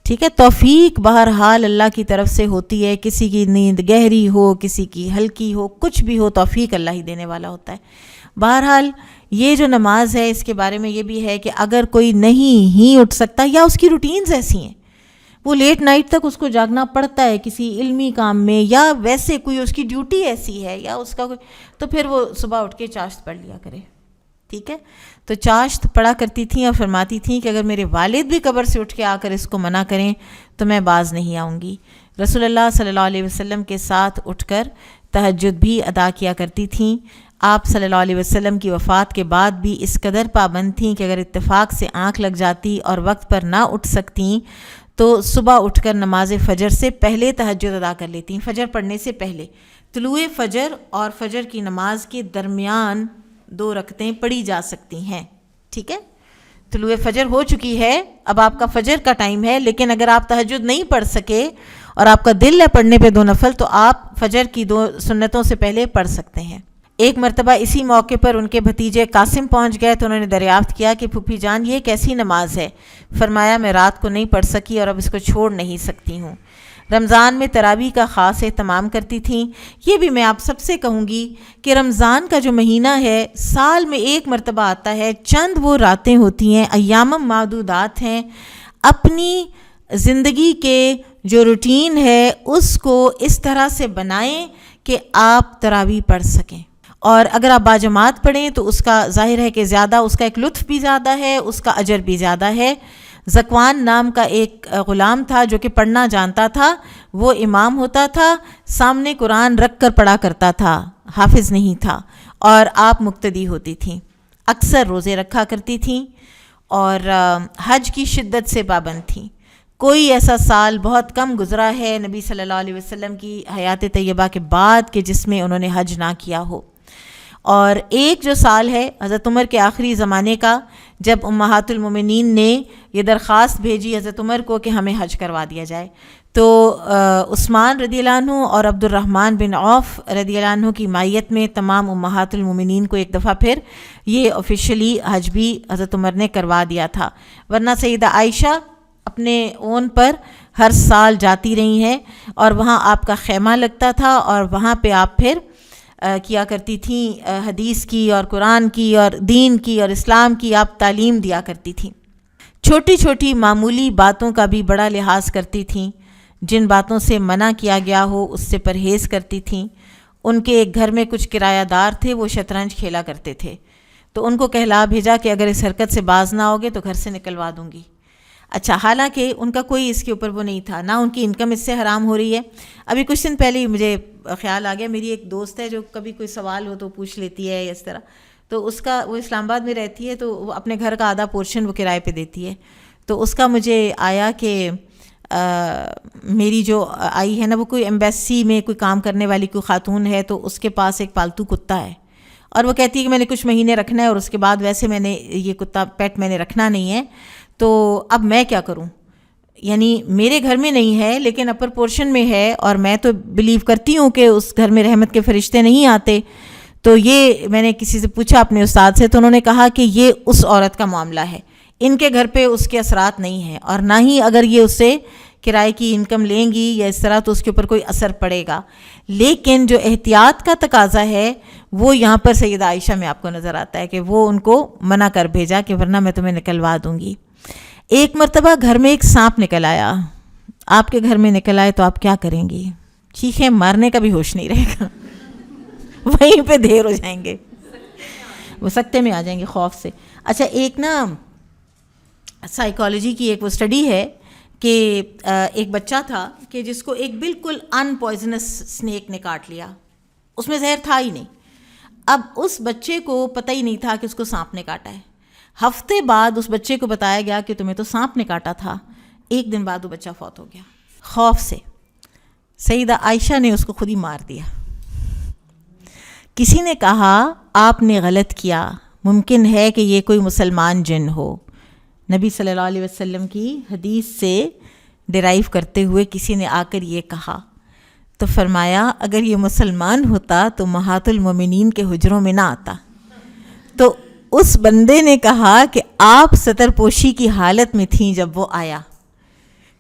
ٹھیک ہے، توفیق بہرحال اللہ کی طرف سے ہوتی ہے. کسی کی نیند گہری ہو، کسی کی ہلکی ہو، کچھ بھی ہو، توفیق اللہ ہی دینے والا ہوتا ہے. بہرحال یہ جو نماز ہے اس کے بارے میں یہ بھی ہے کہ اگر کوئی نہیں ہی اٹھ سکتا یا اس کی روٹینز ایسی ہیں، وہ لیٹ نائٹ تک اس کو جاگنا پڑتا ہے کسی علمی کام میں، یا ویسے کوئی اس کی ڈیوٹی ایسی ہے یا اس کا کوئی، تو پھر وہ صبح اٹھ کے چاشت پڑھ لیا کرے. ٹھیک ہے، تو چاشت پڑھا کرتی تھیں اور فرماتی تھیں کہ اگر میرے والد بھی قبر سے اٹھ کے آ کر اس کو منع کریں تو میں باز نہیں آؤں گی. رسول اللہ صلی اللہ علیہ وسلم کے ساتھ اٹھ کر تہجد بھی ادا کیا کرتی تھیں. آپ صلی اللہ علیہ وسلم کی وفات کے بعد بھی اس قدر پابند تھیں کہ اگر اتفاق سے آنکھ لگ جاتی اور وقت پر نہ اٹھ سکتیں تو صبح اٹھ کر نماز فجر سے پہلے تہجد ادا کر لیتی. فجر پڑھنے سے پہلے طلوع فجر اور فجر کی نماز کے درمیان 2 رکعتیں پڑھی جا سکتی ہیں. ٹھیک ہے، طلوع فجر ہو چکی ہے، اب آپ کا فجر کا ٹائم ہے، لیکن اگر آپ تہجد نہیں پڑھ سکے اور آپ کا دل ہے پڑھنے پہ 2 نفل تو آپ فجر کی 2 سنتوں سے پہلے پڑھ سکتے ہیں. ایک مرتبہ اسی موقع پر ان کے بھتیجے قاسم پہنچ گئے تو انہوں نے دریافت کیا کہ پھوپھی جان یہ کیسی نماز ہے؟ فرمایا میں رات کو نہیں پڑھ سکی اور اب اس کو چھوڑ نہیں سکتی ہوں. رمضان میں تراویح کا خاص اہتمام کرتی تھیں۔ یہ بھی میں آپ سب سے کہوں گی کہ رمضان کا جو مہینہ ہے سال میں ایک مرتبہ آتا ہے، چند وہ راتیں ہوتی ہیں، ایام معدودات ہیں، اپنی زندگی کے جو روٹین ہے اس کو اس طرح سے بنائیں کہ آپ تراویح پڑھ سکیں، اور اگر آپ باجماعت پڑھیں تو اس کا ظاہر ہے کہ زیادہ اس کا ایک لطف بھی زیادہ ہے، اس کا اجر بھی زیادہ ہے۔ ذکوان نام کا ایک غلام تھا جو کہ پڑھنا جانتا تھا، وہ امام ہوتا تھا، سامنے قرآن رکھ کر پڑھا کرتا تھا، حافظ نہیں تھا، اور آپ مقتدی ہوتی تھیں، اکثر روزے رکھا کرتی تھیں اور حج کی شدت سے پابند تھیں۔ کوئی ایسا سال بہت کم گزرا ہے نبی صلی اللہ علیہ وسلم کی حیات طیبہ کے بعد کہ جس میں انہوں نے حج نہ کیا ہو۔ اور ایک جو سال ہے حضرت عمر کے آخری زمانے کا، جب امہات المومنین نے یہ درخواست بھیجی حضرت عمر کو کہ ہمیں حج کروا دیا جائے، تو عثمان رضی اللہ عنہ اور عبد الرحمن بن عوف رضی اللہ عنہ کی مائیت میں تمام امہات المومنین کو ایک دفعہ پھر یہ آفیشلی حج بھی حضرت عمر نے کروا دیا تھا، ورنہ سیدہ عائشہ اپنے اون پر ہر سال جاتی رہی ہیں، اور وہاں آپ کا خیمہ لگتا تھا، اور وہاں پہ آپ پھر کیا کرتی تھیں، حدیث کی اور قرآن کی اور دین کی اور اسلام کی آپ تعلیم دیا کرتی تھیں۔ چھوٹی چھوٹی معمولی باتوں کا بھی بڑا لحاظ کرتی تھیں، جن باتوں سے منع کیا گیا ہو اس سے پرہیز کرتی تھیں۔ ان کے ایک گھر میں کچھ کرایہ دار تھے، وہ شطرنج کھیلا کرتے تھے، تو ان کو کہلا بھیجا کہ اگر اس حرکت سے باز نہ ہوگے تو گھر سے نکلوا دوں گی۔ اچھا، حالانکہ ان کا کوئی اس کے اوپر وہ نہیں تھا، نہ ان کی انکم اس سے حرام ہو رہی ہے۔ ابھی کچھ دن پہلے ہی مجھے خیال آ گیا، میری ایک دوست ہے جو کبھی کوئی سوال ہو تو پوچھ لیتی ہے اس طرح، تو اس کا، وہ اسلام آباد میں رہتی ہے، تو وہ اپنے گھر کا آدھا پورشن وہ کرائے پہ دیتی ہے، تو اس کا مجھے آیا کہ میری جو آئی ہے نا، وہ کوئی ایمبیسی میں کوئی کام کرنے والی کوئی خاتون ہے، تو اس کے پاس ایک پالتو کتا ہے، اور وہ کہتی ہے کہ میں نے کچھ مہینے رکھنا ہے، اور اس کے بعد ویسے میں نے یہ کتا پیٹ میں نے رکھنا نہیں ہے، تو اب میں کیا کروں؟ یعنی میرے گھر میں نہیں ہے لیکن اپر پورشن میں ہے، اور میں تو بلیو کرتی ہوں کہ اس گھر میں رحمت کے فرشتے نہیں آتے، تو یہ میں نے کسی سے پوچھا اپنے استاد سے، تو انہوں نے کہا کہ یہ اس عورت کا معاملہ ہے، ان کے گھر پہ اس کے اثرات نہیں ہیں، اور نہ ہی اگر یہ اس سے کرائے کی انکم لیں گی یا اس طرح تو اس کے اوپر کوئی اثر پڑے گا، لیکن جو احتیاط کا تقاضا ہے وہ یہاں پر سیدہ عائشہ میں آپ کو نظر آتا ہے کہ وہ ان کو منع کر بھیجا کہ ورنہ میں تمہیں نکلوا دوں گی۔ ایک مرتبہ گھر میں ایک سانپ نکل آیا، آپ کے گھر میں نکل آئے تو آپ کیا کریں گی؟ چیخیں مارنے کا بھی ہوش نہیں رہے گا، وہیں پہ دیر ہو جائیں گے، وہ سکتے میں آ جائیں گے خوف سے۔ اچھا، ایک نا سائیکالوجی کی ایک وہ اسٹڈی ہے کہ ایک بچہ تھا کہ جس کو ایک بالکل ان پوائزنس اسنیک نے کاٹ لیا، اس میں زہر تھا ہی نہیں، اب اس بچے کو پتہ ہی نہیں تھا کہ اس کو سانپ نے کاٹا ہے۔ ہفتے بعد اس بچے کو بتایا گیا کہ تمہیں تو سانپ نے کاٹا تھا، ایک دن بعد وہ بچہ فوت ہو گیا خوف سے۔ سیدہ عائشہ نے اس کو خود ہی مار دیا۔ کسی نے کہا آپ نے غلط کیا، ممکن ہے کہ یہ کوئی مسلمان جن ہو۔ نبی صلی اللہ علیہ وسلم کی حدیث سے ڈرائیو کرتے ہوئے کسی نے آ کر یہ کہا، تو فرمایا اگر یہ مسلمان ہوتا تو امہات المومنین کے حجروں میں نہ آتا۔ تو اس بندے نے کہا کہ آپ ستر پوشی کی حالت میں تھیں جب وہ آیا،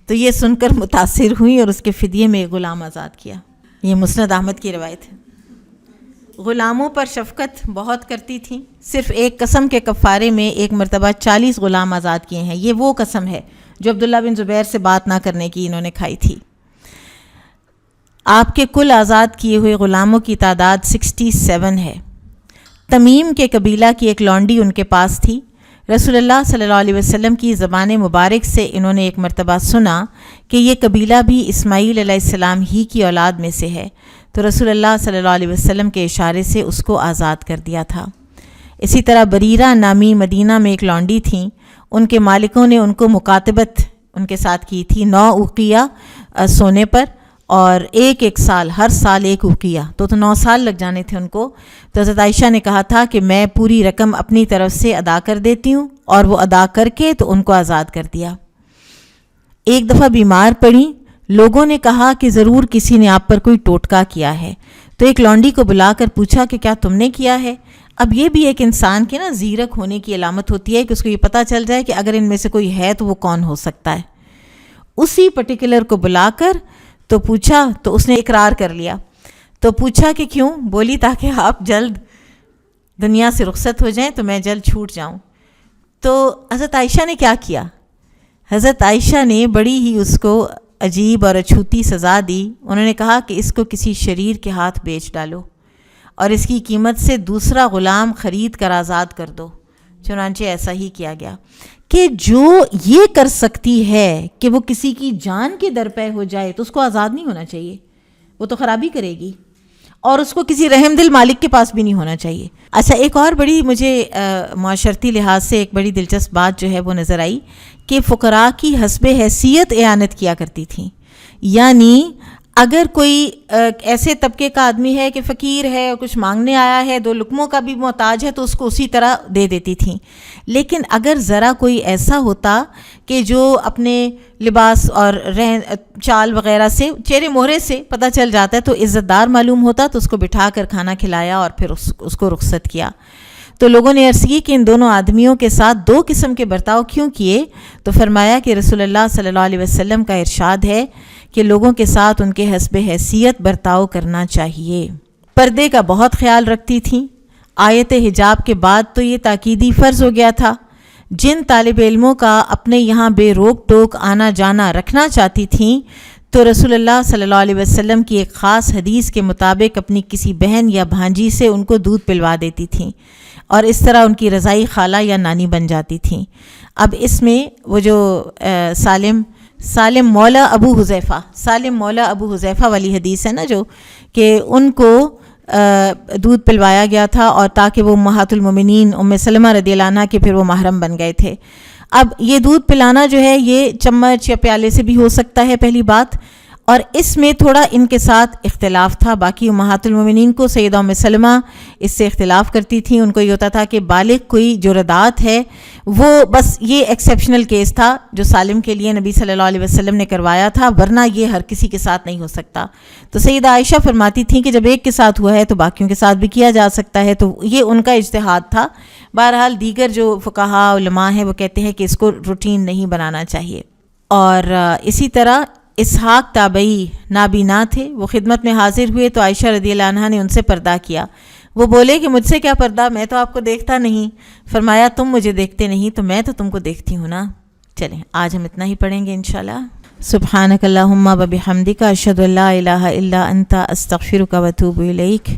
تو یہ سن کر متاثر ہوئی اور اس کے فدیے میں غلام آزاد کیا۔ یہ مسند احمد کی روایت ہے۔ غلاموں پر شفقت بہت کرتی تھیں، صرف ایک قسم کے کفارے میں ایک مرتبہ 40 غلام آزاد کیے ہیں۔ یہ وہ قسم ہے جو عبداللہ بن زبیر سے بات نہ کرنے کی انہوں نے کھائی تھی۔ آپ کے کل آزاد کیے ہوئے غلاموں کی تعداد 67 ہے۔ تمیم کے قبیلہ کی ایک لونڈی ان کے پاس تھی۔ رسول اللہ صلی اللہ علیہ وسلم کی زبان مبارک سے انہوں نے ایک مرتبہ سنا کہ یہ قبیلہ بھی اسماعیل علیہ السلام ہی کی اولاد میں سے ہے، تو رسول اللہ صلی اللہ علیہ وسلم کے اشارے سے اس کو آزاد کر دیا تھا۔ اسی طرح بریرہ نامی مدینہ میں ایک لونڈی تھیں، ان کے مالکوں نے ان کو مکاتبت ان کے ساتھ کی تھی 9 اوقیہ سونے پر، اور ایک سال، ہر سال 1 اوقیہ، تو 9 سال لگ جانے تھے ان کو۔ تو حضرت عائشہ نے کہا تھا کہ میں پوری رقم اپنی طرف سے ادا کر دیتی ہوں، اور وہ ادا کر کے تو ان کو آزاد کر دیا۔ ایک دفعہ بیمار پڑی، لوگوں نے کہا کہ ضرور کسی نے آپ پر کوئی ٹوٹکا کیا ہے، تو ایک لونڈی کو بلا کر پوچھا کہ کیا تم نے کیا ہے؟ اب یہ بھی ایک انسان کے نا زیرک ہونے کی علامت ہوتی ہے کہ اس کو یہ پتہ چل جائے کہ اگر ان میں سے کوئی ہے تو وہ کون ہو سکتا ہے۔ اسی پرٹیکولر کو بلا کر تو پوچھا تو اس نے اقرار کر لیا. تو پوچھا کہ کیوں؟ بولی تاکہ آپ جلد دنیا سے رخصت ہو جائیں تو میں جلد چھوٹ جاؤں. تو حضرت عائشہ نے کیا کیا؟ حضرت عائشہ نے بڑی ہی اس کو عجیب اور اچھوتی سزا دی. انہوں نے کہا کہ اس کو کسی شریر کے ہاتھ بیچ ڈالو اور اس کی قیمت سے دوسرا غلام خرید کر آزاد کر دو. چنانچہ ایسا ہی کیا گیا کہ جو یہ کر سکتی ہے کہ وہ کسی کی جان کے درپے ہو جائے تو اس کو آزاد نہیں ہونا چاہیے، وہ تو خرابی کرے گی، اور اس کو کسی رحم دل مالک کے پاس بھی نہیں ہونا چاہیے. اچھا، ایک اور بڑی مجھے معاشرتی لحاظ سے ایک بڑی دلچسپ بات جو ہے وہ نظر آئی کہ فقراء کی حسب حیثیت اعانت کیا کرتی تھیں. یعنی اگر کوئی ایسے طبقے کا آدمی ہے کہ فقیر ہے اور کچھ مانگنے آیا ہے، 2 لقموں کا بھی محتاج ہے، تو اس کو اسی طرح دے دیتی تھیں. لیکن اگر ذرا کوئی ایسا ہوتا کہ جو اپنے لباس اور چال وغیرہ سے، چہرے مہرے سے پتہ چل جاتا ہے تو عزت دار معلوم ہوتا، تو اس کو بٹھا کر کھانا کھلایا اور پھر اس کو رخصت کیا. تو لوگوں نے عرض کی کہ ان دونوں آدمیوں کے ساتھ 2 قسم کے برتاؤ کیوں کیے؟ تو فرمایا کہ رسول اللہ صلی اللہ علیہ وسلم کا ارشاد ہے کہ لوگوں کے ساتھ ان کے حسب حیثیت برتاؤ کرنا چاہیے. پردے کا بہت خیال رکھتی تھیں. آیت حجاب کے بعد تو یہ تاکیدی فرض ہو گیا تھا. جن طالب علموں کا اپنے یہاں بے روک ٹوک آنا جانا رکھنا چاہتی تھیں تو رسول اللہ صلی اللہ علیہ وسلم کی ایک خاص حدیث کے مطابق اپنی کسی بہن یا بھانجی سے ان کو دودھ پلوا دیتی تھیں اور اس طرح ان کی رضائی خالہ یا نانی بن جاتی تھیں. اب اس میں وہ جو سالم مولا ابو حذیفہ والی حدیث ہے نا، جو کہ ان کو دودھ پلوایا گیا تھا اور تاکہ وہ امہات المومنین ام سلمہ رضی اللہ عنہ کے پھر وہ محرم بن گئے تھے. اب یہ دودھ پلانا جو ہے یہ چمچ یا پیالے سے بھی ہو سکتا ہے پہلی بات، اور اس میں تھوڑا ان کے ساتھ اختلاف تھا. باقی امہات المومنین کو سیدہ ام سلمہ اس سے اختلاف کرتی تھیں. ان کو یہ ہوتا تھا کہ بالغ کوئی جو رضاعت ہے وہ بس یہ ایکسیپشنل کیس تھا جو سالم کے لیے نبی صلی اللہ علیہ وسلم نے کروایا تھا، ورنہ یہ ہر کسی کے ساتھ نہیں ہو سکتا. تو سیدہ عائشہ فرماتی تھیں کہ جب ایک کے ساتھ ہوا ہے تو باقیوں کے ساتھ بھی کیا جا سکتا ہے. تو یہ ان کا اجتہاد تھا. بہرحال دیگر جو فقہاء علماء ہیں وہ کہتے ہیں کہ اس کو روٹین نہیں بنانا چاہیے. اور اسی طرح اسحاق تابعی نابینا تھے. وہ خدمت میں حاضر ہوئے تو عائشہ رضی اللہ عنہا نے ان سے پردہ کیا. وہ بولے کہ مجھ سے کیا پردہ، میں تو آپ کو دیکھتا نہیں. فرمایا تم مجھے دیکھتے نہیں تو میں تو تم کو دیکھتی ہوں نا. چلیں آج ہم اتنا ہی پڑھیں گے انشاءاللہ. سبحانک اللہم و بحمدک اشہد ان لا الہ الا انت استغفرک و اتوب الیک.